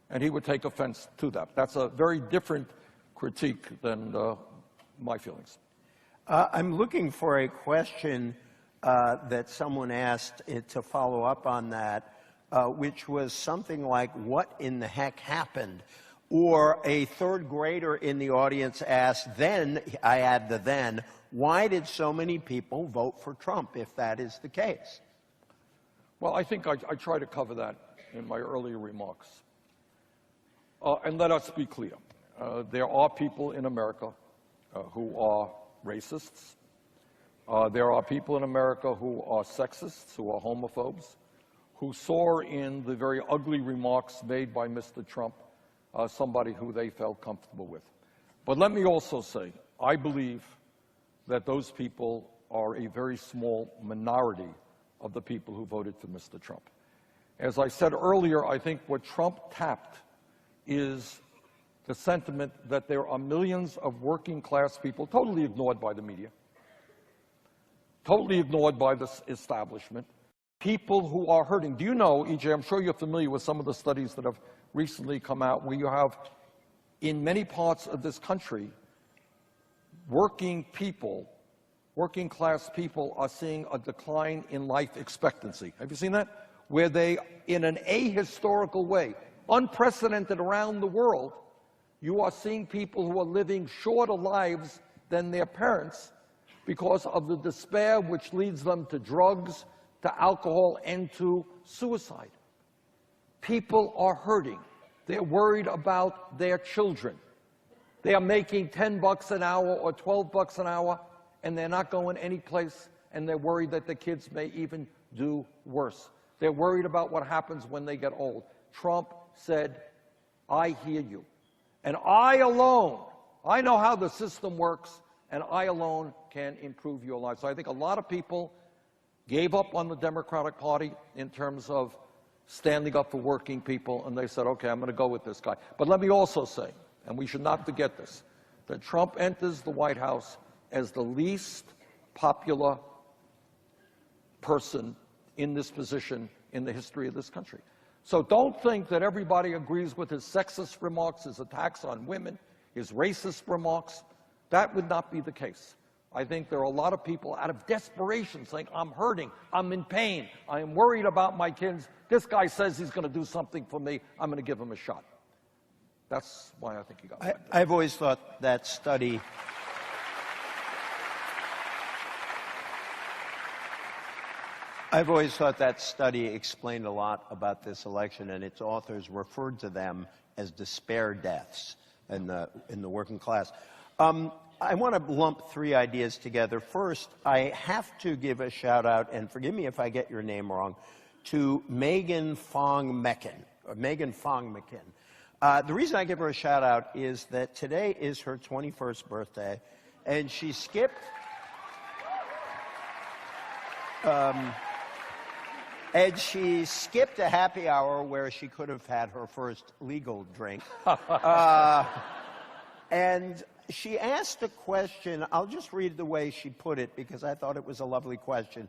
and he would take offense to that. That's a very different critique than my feelings. I'm looking for a question that someone asked to follow up on that, which was something like, what in the heck happened? Or a third grader in the audience asked, then, I add the then, why did so many people vote for Trump, if that is the case? Well, I think I try to cover that in my earlier remarks. And let us be clear. There are people in America who are racists. There are people in America who are sexists, who are homophobes, who saw in the very ugly remarks made by Mr. Trump somebody who they felt comfortable with. But let me also say, I believe that those people are a very small minority of the people who voted for Mr. Trump. As I said earlier, I think what Trump tapped is the sentiment that there are millions of working class people, totally ignored by the media, totally ignored by the establishment, people who are hurting. Do you know, E.J., I'm sure you're familiar with some of the studies that have recently come out, where you have, in many parts of this country, working class people are seeing a decline in life expectancy. Have you seen that? Where they, in an ahistorical way, unprecedented around the world, you are seeing people who are living shorter lives than their parents because of the despair which leads them to drugs, to alcohol, and to suicide. People are hurting. They're worried about their children. They are making $10 an hour or $12 an hour, and they're not going anyplace, and they're worried that the kids may even do worse. They're worried about what happens when they get old. Trump said, I hear you. And I alone, I know how the system works, and I alone can improve your life. So I think a lot of people gave up on the Democratic Party in terms of standing up for working people, and they said, okay, I'm going to go with this guy. But let me also say, and we should not forget this, that Trump enters the White House as the least popular person in this position in the history of this country. So don't think that everybody agrees with his sexist remarks, his attacks on women, his racist remarks. That would not be the case. I think there are a lot of people out of desperation saying, I'm hurting, I'm in pain, I am worried about my kids. This guy says he's going to do something for me, I'm going to give him a shot. That's why I think he got elected. I've always thought that study explained a lot about this election, and its authors referred to them as despair deaths in the working class. I want to lump three ideas together. First, I have to give a shout out, and forgive me if I get your name wrong, to Megan Fong-McKin. The reason I give her a shout out is that today is her 21st birthday, and she skipped a happy hour where she could have had her first legal drink. And she asked a question. I'll just read the way she put it because I thought it was a lovely question.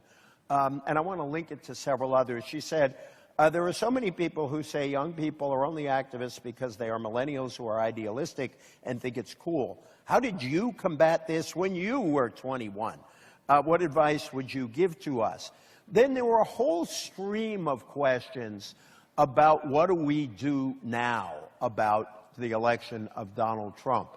And I want to link it to several others. She said, there are so many people who say young people are only activists because they are millennials who are idealistic and think it's cool. How did you combat this when you were 21? What advice would you give to us? Then there were a whole stream of questions about what do we do now about the election of Donald Trump.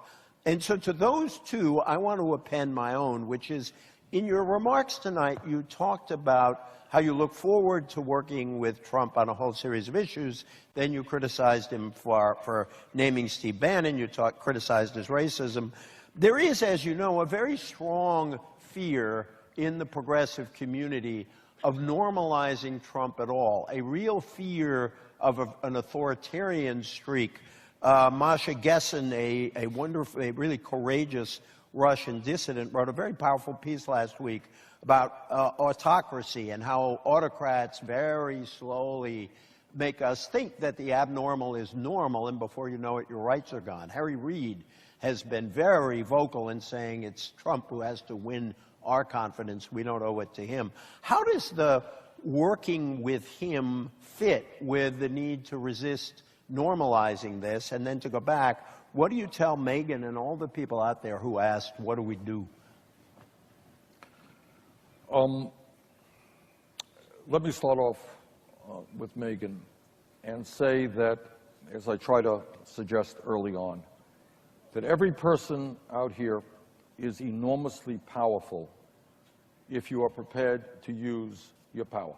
And so to those two, I want to append my own, which is, in your remarks tonight, you talked about how you look forward to working with Trump on a whole series of issues. Then you criticized him for naming Steve Bannon. You criticized his racism. There is, as you know, a very strong fear in the progressive community of normalizing Trump at all, a real fear of an authoritarian streak. Masha Gessen, a wonderful, a really courageous Russian dissident, wrote a very powerful piece last week about autocracy and how autocrats very slowly make us think that the abnormal is normal, and before you know it, your rights are gone. Harry Reid has been very vocal in saying it's Trump who has to win our confidence. We don't owe it to him. How does the working with him fit with the need to resist normalizing this? And then to go back, what do you tell Megyn and all the people out there who asked, what do we do? Let me start off with Megyn and say that, as I try to suggest early on, that every person out here is enormously powerful if you are prepared to use your power.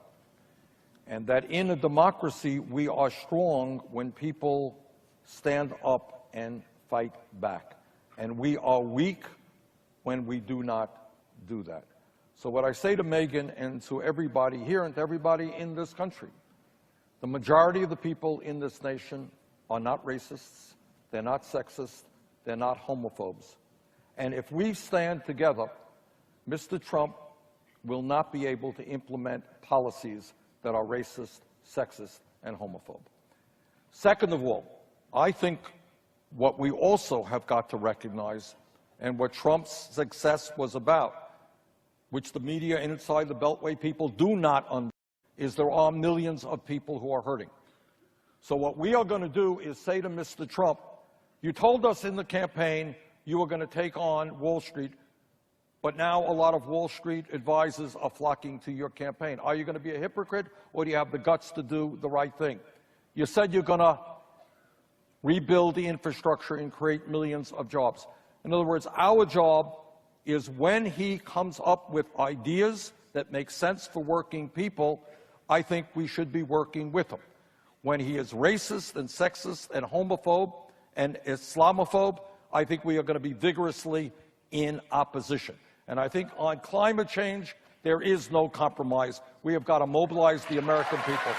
And that in a democracy, we are strong when people stand up and fight back. And we are weak when we do not do that. So what I say to Megyn and to everybody here and to everybody in this country, the majority of the people in this nation are not racists, they're not sexist, they're not homophobes. And if we stand together, Mr. Trump will not be able to implement policies that are racist, sexist, and homophobe. Second of all, I think what we also have got to recognize, and what Trump's success was about, which the media inside the Beltway people do not understand, is there are millions of people who are hurting. So what we are going to do is say to Mr. Trump, you told us in the campaign you were going to take on Wall Street, but now a lot of Wall Street advisors are flocking to your campaign. Are you going to be a hypocrite, or do you have the guts to do the right thing? You said you're going to rebuild the infrastructure and create millions of jobs. In other words, our job is, when he comes up with ideas that make sense for working people, I think we should be working with him. When he is racist and sexist and homophobe and Islamophobe, I think we are going to be vigorously in opposition. And I think on climate change, there is no compromise. We have got to mobilize the American people.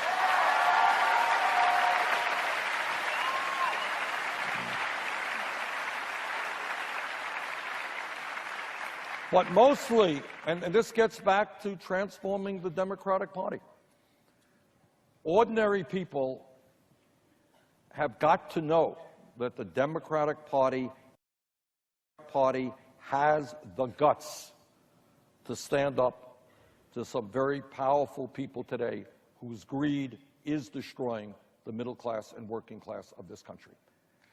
But mostly, and this gets back to transforming the Democratic Party, ordinary people have got to know that the Democratic Party has the guts to stand up to some very powerful people today whose greed is destroying the middle class and working class of this country.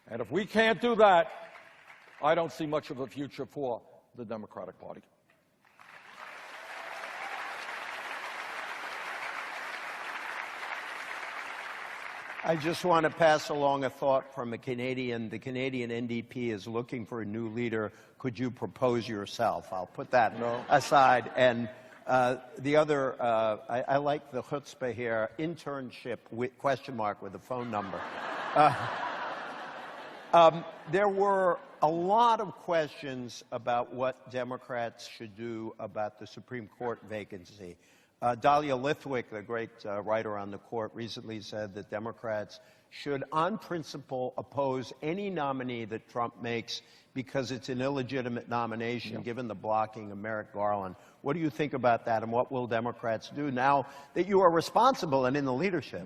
And if we can't do that, I don't see much of a future for the Democratic Party. I just want to pass along a thought from a Canadian. The Canadian NDP is looking for a new leader. Could you propose yourself? I'll put that aside. And the other, I like the chutzpah here, internship with question mark with a phone number. There were a lot of questions about what Democrats should do about the Supreme Court vacancy. Dahlia Lithwick, the great writer on the court, recently said that Democrats should, on principle, oppose any nominee that Trump makes because it's an illegitimate nomination, given the blocking of Merrick Garland. What do you think about that, and what will Democrats do now that you are responsible and in the leadership?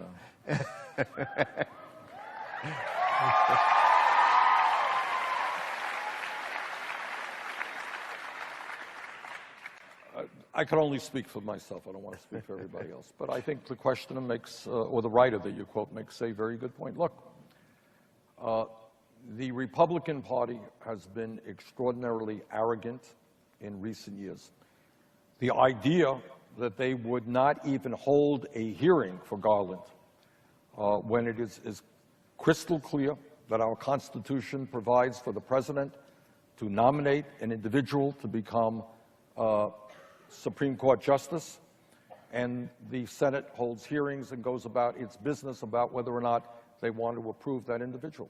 I can only speak for myself. I don't want to speak for everybody else. But I think the questioner makes, or the writer that you quote, makes a very good point. Look, the Republican Party has been extraordinarily arrogant in recent years. The idea that they would not even hold a hearing for Garland when it is crystal clear that our Constitution provides for the President to nominate an individual to become Supreme Court Justice, and the Senate holds hearings and goes about its business about whether or not they want to approve that individual.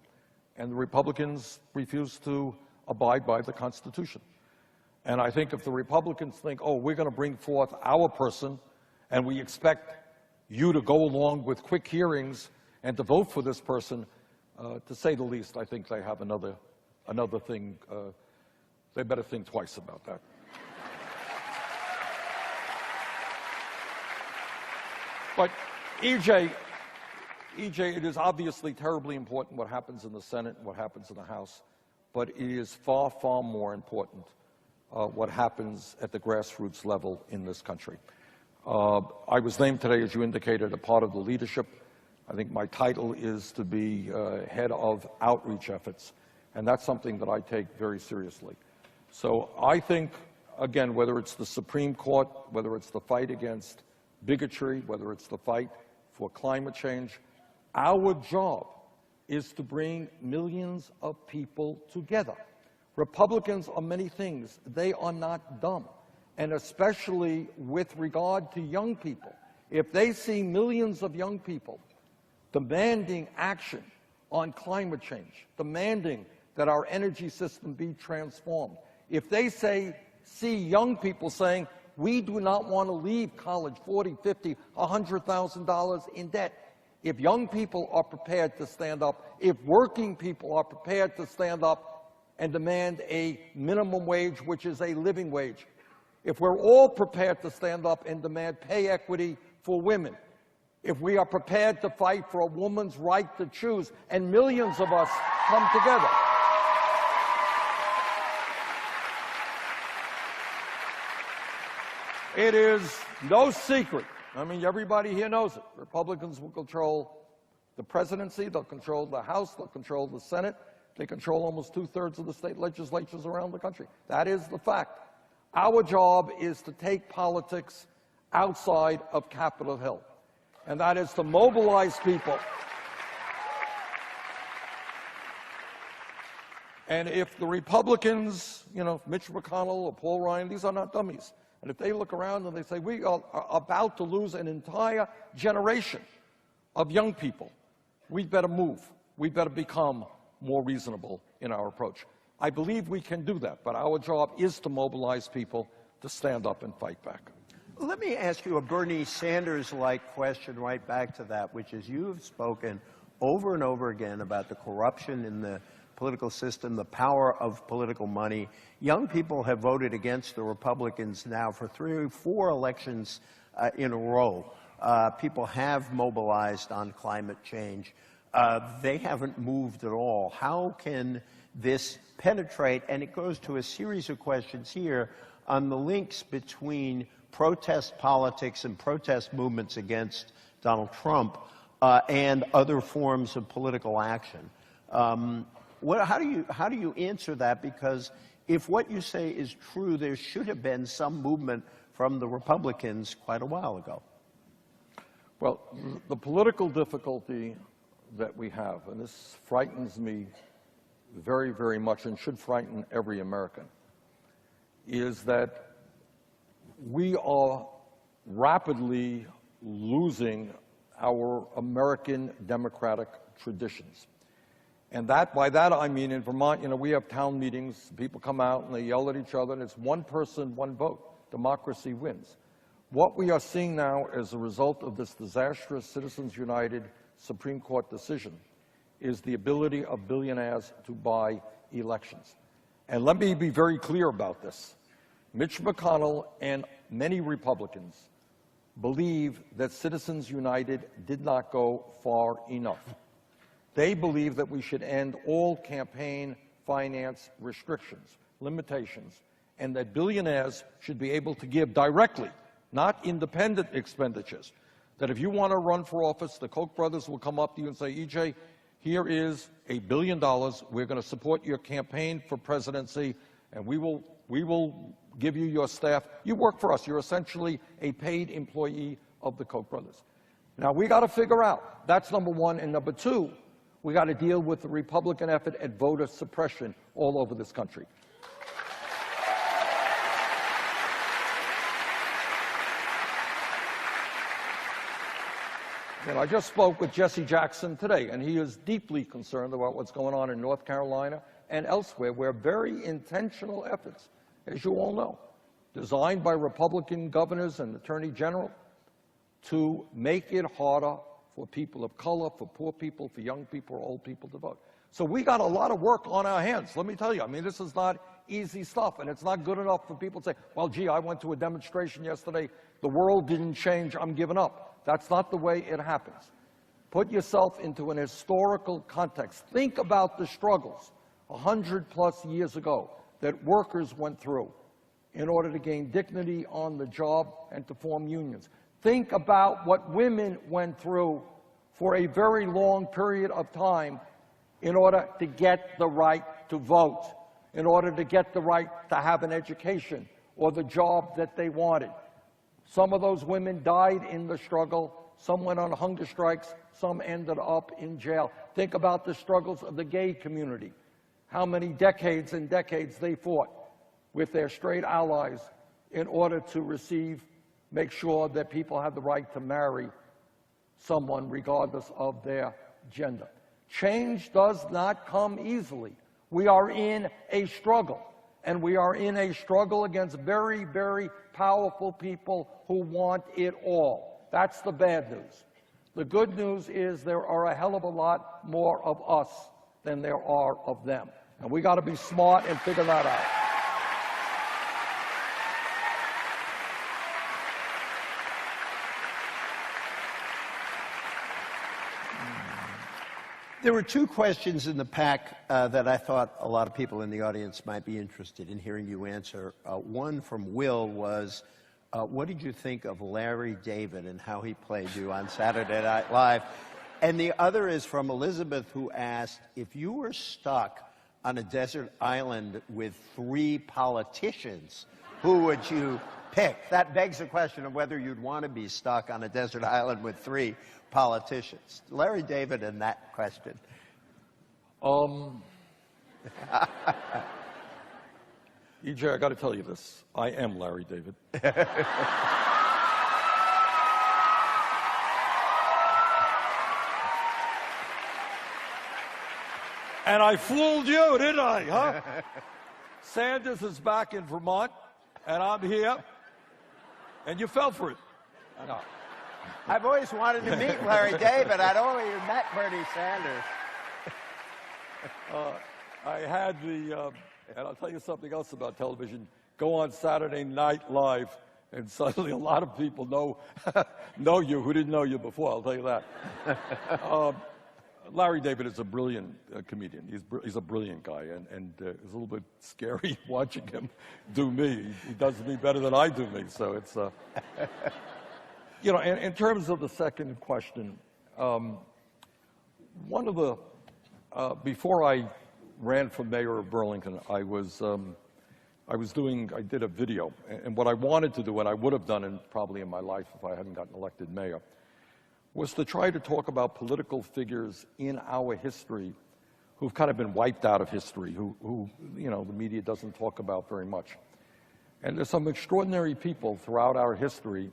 And the Republicans refuse to abide by the Constitution. And I think if the Republicans think, oh, we're going to bring forth our person, and we expect you to go along with quick hearings and to vote for this person, to say the least, I think they have another thing. They better think twice about that. But, EJ, it is obviously terribly important what happens in the Senate and what happens in the House, but it is far, far more important what happens at the grassroots level in this country. I was named today, as you indicated, a part of the leadership. I think my title is to be head of outreach efforts, and that's something that I take very seriously. So I think, again, whether it's the Supreme Court, whether it's the fight against bigotry, whether it's the fight for climate change, our job is to bring millions of people together. Republicans are many things. They are not dumb. And especially with regard to young people, if they see millions of young people demanding action on climate change, demanding that our energy system be transformed, if they see young people saying, we do not want to leave college $40,000, $50,000, $100,000 in debt. If young people are prepared to stand up, if working people are prepared to stand up and demand a minimum wage, which is a living wage, if we're all prepared to stand up and demand pay equity for women, if we are prepared to fight for a woman's right to choose, and millions of us come together, it is no secret. I mean, everybody here knows it. Republicans will control the presidency, they'll control the House, they'll control the Senate, they control almost 2/3 of the state legislatures around the country. That is the fact. Our job is to take politics outside of Capitol Hill, and that is to mobilize people. And if the Republicans, Mitch McConnell or Paul Ryan, these are not dummies. And if they look around and they say, we are about to lose an entire generation of young people, we'd better move. We'd better become more reasonable in our approach. I believe we can do that, but our job is to mobilize people to stand up and fight back. Let me ask you a Bernie Sanders-like question right back to that, which is you've spoken over and over again about the corruption in the political system, the power of political money. Young people have voted against the Republicans now for 3 or 4 elections in a row. People have mobilized on climate change. They haven't moved at all. How can this penetrate? And it goes to a series of questions here on the links between protest politics and protest movements against Donald Trump and other forms of political action. How do you answer that? Because if what you say is true, there should have been some movement from the Republicans quite a while ago. Well, the political difficulty that we have, and this frightens me very, very much and should frighten every American, is that we are rapidly losing our American democratic traditions. And by that I mean in Vermont, we have town meetings, people come out and they yell at each other, and it's one person, one vote. Democracy wins. What we are seeing now as a result of this disastrous Citizens United Supreme Court decision is the ability of billionaires to buy elections. And let me be very clear about this. Mitch McConnell and many Republicans believe that Citizens United did not go far enough. They believe that we should end all campaign finance restrictions, limitations, and that billionaires should be able to give directly, not independent expenditures. That if you want to run for office, the Koch brothers will come up to you and say, EJ, here is $1 billion. We're going to support your campaign for presidency, and we will give you your staff. You work for us. You're essentially a paid employee of the Koch brothers. Now, we got to figure out, that's number one. And number two, we got to deal with the Republican effort at voter suppression all over this country. And I just spoke with Jesse Jackson today, and he is deeply concerned about what's going on in North Carolina and elsewhere, where very intentional efforts, as you all know, designed by Republican governors and attorney general to make it harder for people of color, for poor people, for young people, or old people to vote. So we got a lot of work on our hands, let me tell you. I mean, this is not easy stuff, and it's not good enough for people to say, well, gee, I went to a demonstration yesterday, the world didn't change, I'm giving up. That's not the way it happens. Put yourself into an historical context. Think about the struggles 100+ years ago that workers went through in order to gain dignity on the job and to form unions. Think about what women went through for a very long period of time in order to get the right to vote, in order to get the right to have an education or the job that they wanted. Some of those women died in the struggle. Some went on hunger strikes. Some ended up in jail. Think about the struggles of the gay community. How many decades and decades they fought with their straight allies in order to make sure that people had the right to marry someone regardless of their gender. Change does not come easily. We are in a struggle. And we are in a struggle against very, very powerful people who want it all. That's the bad news. The good news is there are a hell of a lot more of us than there are of them. And we got to be smart and figure that out. There were two questions in the pack that I thought a lot of people in the audience might be interested in hearing you answer. One from Will was, what did you think of Larry David and how he played you on Saturday Night Live? And the other is from Elizabeth, who asked, if you were stuck on a desert island with 3 politicians, who would you pick? That begs the question of whether you'd want to be stuck on a desert island with 3 politicians. Larry David and that question. E.J., I got to tell you this. I am Larry David. And I fooled you, didn't I, huh? Sanders is back in Vermont, and I'm here, and you fell for it. I know. I've always wanted to meet Larry David. I'd only met Bernie Sanders. I had the, and I'll tell you something else about television, go on Saturday Night Live, and suddenly a lot of people know you who didn't know you before, I'll tell you that. Larry David is a brilliant comedian. He's a brilliant guy, and it's a little bit scary watching him do me. He does me better than I do me, so it's... You know, in terms of the second question, one of the, before I ran for mayor of Burlington, I did a video, and what I wanted to do, and I would have done probably in my life if I hadn't gotten elected mayor, was to try to talk about political figures in our history who've kind of been wiped out of history, who you know, the media doesn't talk about very much. And there's some extraordinary people throughout our history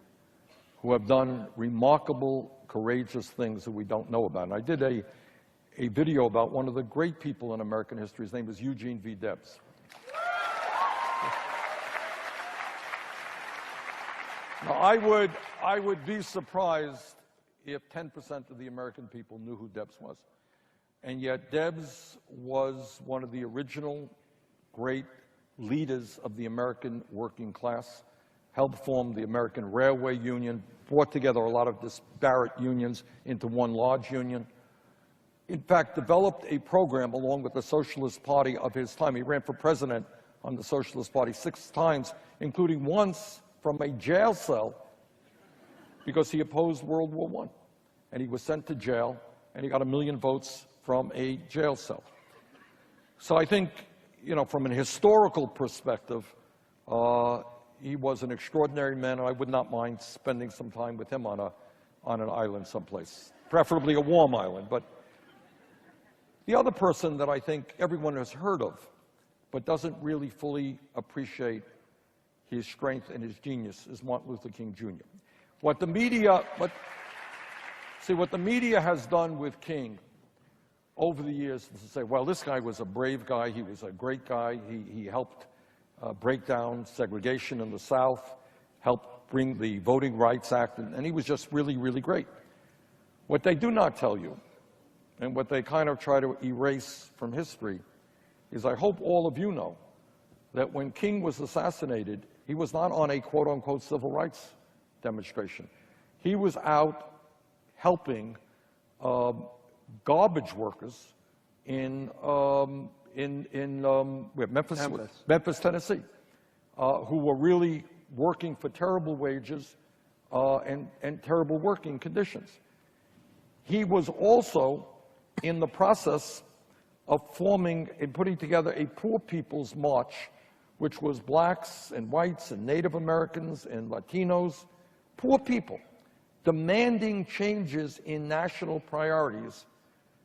who have done remarkable, courageous things that we don't know about. And I did a video about one of the great people in American history. His name is Eugene V. Debs. Now, I would be surprised if 10% of the American people knew who Debs was. And yet Debs was one of the original great leaders of the American working class, helped form the American Railway Union, brought together a lot of disparate unions into one large union. In fact, developed a program along with the Socialist Party of his time. He ran for president on the Socialist Party 6 times, including once from a jail cell because he opposed World War I. And he was sent to jail, and he got 1 million votes from a jail cell. So I think, you know, from an historical perspective, he was an extraordinary man, and I would not mind spending some time with him on on an island someplace, preferably a warm island. But the other person that I think everyone has heard of, but doesn't really fully appreciate his strength and his genius, is Martin Luther King Jr. What the media has done with King over the years is to say, well, this guy was a brave guy, he was a great guy, he helped break down segregation in the South, helped bring the Voting Rights Act, and he was just really, really great. What they do not tell you, and what they kind of try to erase from history, is I hope all of you know that when King was assassinated, he was not on a quote-unquote civil rights demonstration. He was out helping garbage workers in Memphis, Tennessee, who were really working for terrible wages and terrible working conditions. He was also in the process of forming and putting together a Poor People's March, which was blacks and whites and Native Americans and Latinos, poor people, demanding changes in national priorities.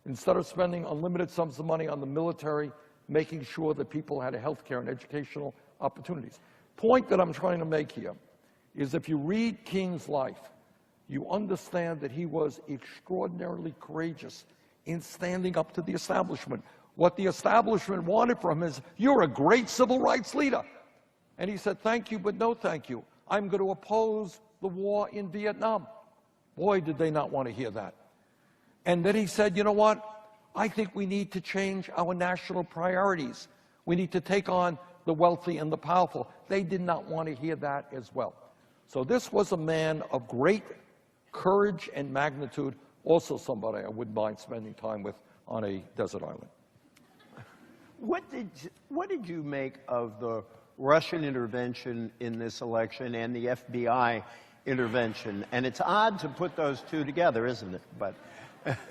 Instead of spending unlimited sums of money on the military, making sure that people had health care and educational opportunities. Point that I'm trying to make here is if you read King's life, you understand that he was extraordinarily courageous in standing up to the establishment. What the establishment wanted from him is, you're a great civil rights leader. And he said, thank you, but no thank you. I'm going to oppose the war in Vietnam. Boy, did they not want to hear that. And then he said, you know what? I think we need to change our national priorities. We need to take on the wealthy and the powerful. They did not want to hear that as well. So this was a man of great courage and magnitude, also somebody I wouldn't mind spending time with on a desert island. What did you make of the Russian intervention in this election and the FBI intervention? And it's odd to put those two together, isn't it? But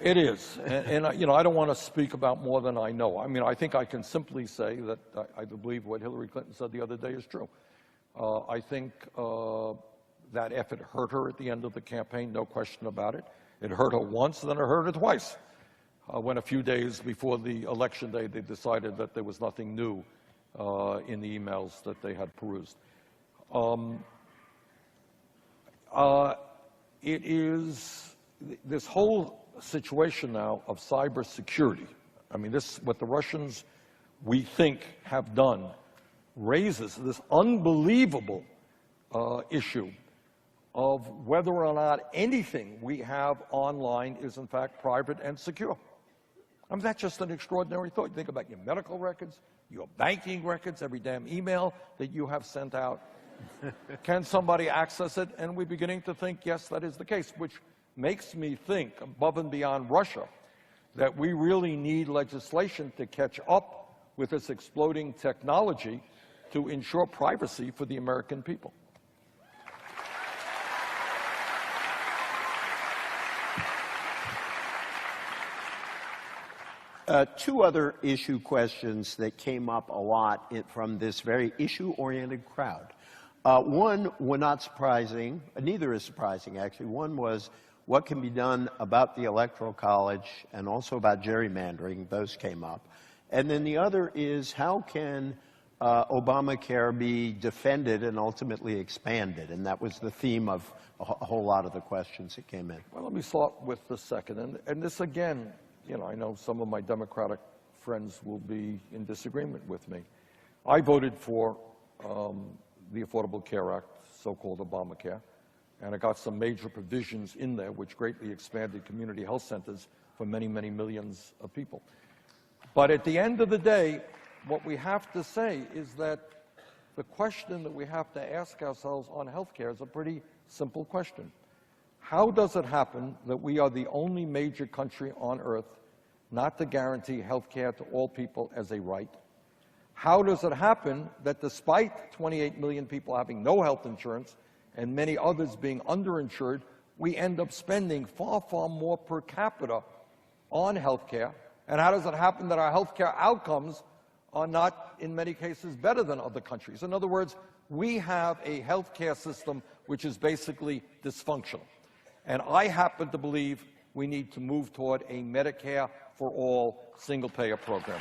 it is, and you know, I don't want to speak about more than I know. I mean, I think I can simply say that I believe what Hillary Clinton said the other day is true. I think that effort hurt her at the end of the campaign, no question about it. It hurt her once, and then it hurt her twice. When a few days before the election day, they decided that there was nothing new in the emails that they had perused. It is this whole situation now of cybersecurity. I mean, this, what the Russians, we think, have done, raises this unbelievable issue of whether or not anything we have online is in fact private and secure. I mean, that's just an extraordinary thought. You think about your medical records, your banking records, every damn email that you have sent out. Can somebody access it? And we're beginning to think, yes, that is the case, which makes me think, above and beyond Russia, that we really need legislation to catch up with this exploding technology to ensure privacy for the American people. Two other issue questions that came up a lot from this very issue-oriented crowd. One were not surprising, neither is surprising actually. One was what can be done about the Electoral College and also about gerrymandering. Those came up. And then the other is how can Obamacare be defended and ultimately expanded? And that was the theme of a whole lot of the questions that came in. Well, let me start with the second. And this again, you know, I know some of my Democratic friends will be in disagreement with me. I voted for the Affordable Care Act, so-called Obamacare, and it got some major provisions in there which greatly expanded community health centers for many, many millions of people. But at the end of the day, what we have to say is that the question that we have to ask ourselves on health care is a pretty simple question. How does it happen that we are the only major country on earth not to guarantee health care to all people as a right? How does it happen that despite 28 million people having no health insurance and many others being underinsured, we end up spending far, far more per capita on health care? And how does it happen that our health care outcomes are not, in many cases, better than other countries? In other words, we have a health care system which is basically dysfunctional. And I happen to believe we need to move toward a Medicare for all single-payer program.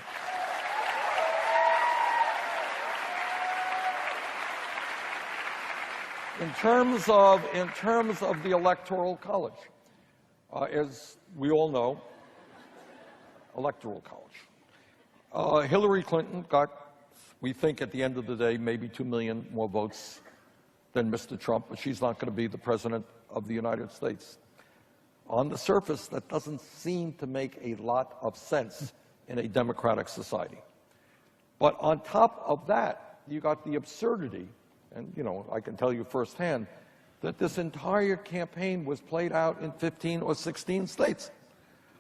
In terms of the Electoral College, as we all know, Electoral College. Hillary Clinton got, we think at the end of the day, maybe 2 million more votes than Mr. Trump, but she's not going to be the President of the United States. On the surface, that doesn't seem to make a lot of sense in a democratic society. But on top of that, you got the absurdity, and I can tell you firsthand, that this entire campaign was played out in 15 or 16 states.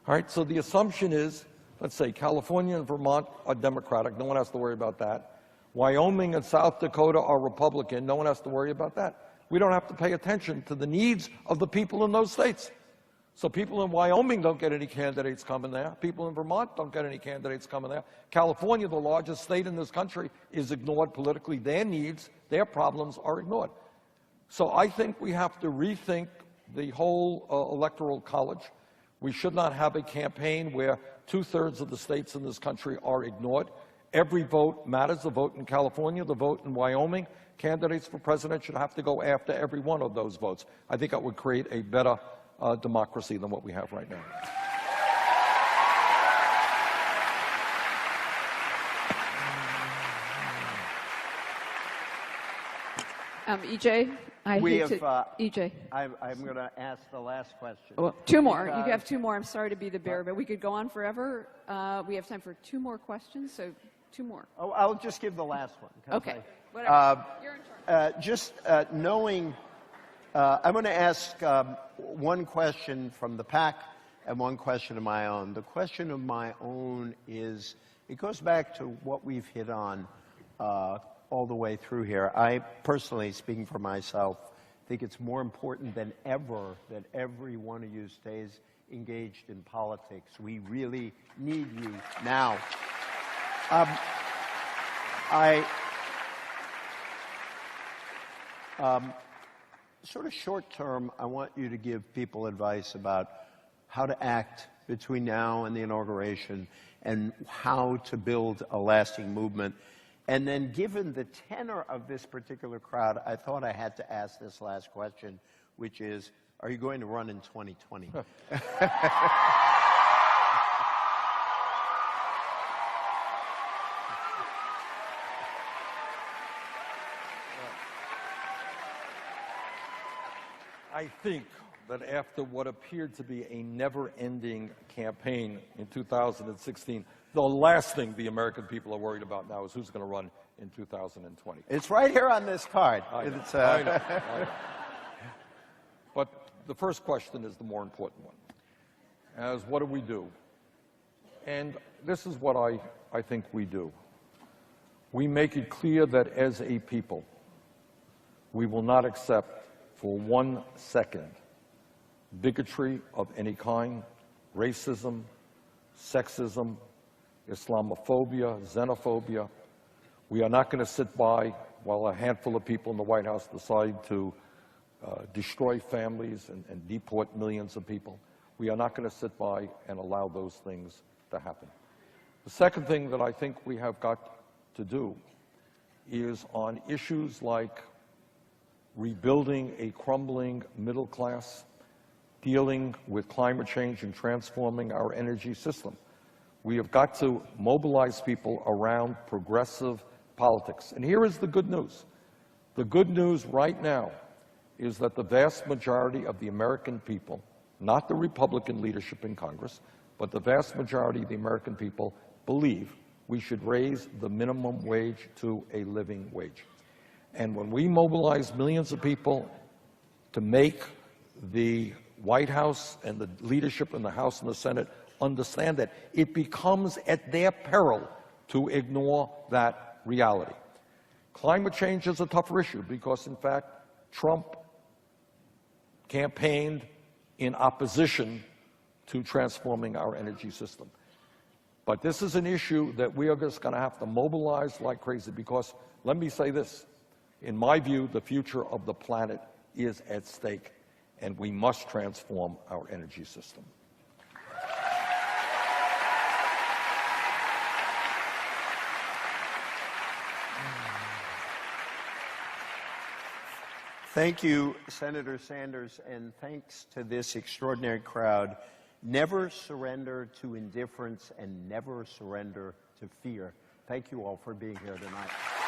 All right, so the assumption is, let's say California and Vermont are Democratic, no one has to worry about that. Wyoming and South Dakota are Republican, no one has to worry about that. We don't have to pay attention to the needs of the people in those states. So people in Wyoming don't get any candidates coming there. People in Vermont don't get any candidates coming there. California, the largest state in this country, is ignored politically. Their needs, their problems are ignored. So I think we have to rethink the whole Electoral College. We should not have a campaign where 2/3 of the states in this country are ignored. Every vote matters. The vote in California, the vote in Wyoming. Candidates for president should have to go after every one of those votes. I think that would create a better democracy than what we have right now. EJ, EJ. I'm going to ask the last question. Well, two more. You have two more. I'm sorry to be the bearer, but we could go on forever. We have time for two more questions, so two more. Oh, I'll just give the last one. Okay. Whatever. You're in charge. Knowing, I'm going to ask one question from the pack and one question of my own. The question of my own is, it goes back to what we've hit on all the way through here. I personally, speaking for myself, think it's more important than ever that every one of you stays engaged in politics. We really need you now. Sort of short term, I want you to give people advice about how to act between now and the inauguration and how to build a lasting movement. And then given the tenor of this particular crowd, I thought I had to ask this last question, which is, are you going to run in 2020? I think that after what appeared to be a never-ending campaign in 2016, the last thing the American people are worried about now is who's going to run in 2020. It's right here on this card. I know. But the first question is the more important one, as what do we do? And this is what I think we do. We make it clear that as a people, we will not accept for 1 second bigotry of any kind, racism, sexism, Islamophobia, xenophobia. We are not going to sit by while a handful of people in the White House decide to destroy families and deport millions of people. We are not going to sit by and allow those things to happen. The second thing that I think we have got to do is on issues like rebuilding a crumbling middle class, dealing with climate change and transforming our energy system. We have got to mobilize people around progressive politics. And here is the good news. The good news right now is that the vast majority of the American people, not the Republican leadership in Congress, but the vast majority of the American people believe we should raise the minimum wage to a living wage. And when we mobilize millions of people to make the White House and the leadership in the House and the Senate understand that, it becomes at their peril to ignore that reality. Climate change is a tougher issue because, in fact, Trump campaigned in opposition to transforming our energy system. But this is an issue that we are just going to have to mobilize like crazy because, let me say this, in my view, the future of the planet is at stake. and we must transform our energy system. Thank you, Senator Sanders, and thanks to this extraordinary crowd. Never surrender to indifference and never surrender to fear. Thank you all for being here tonight.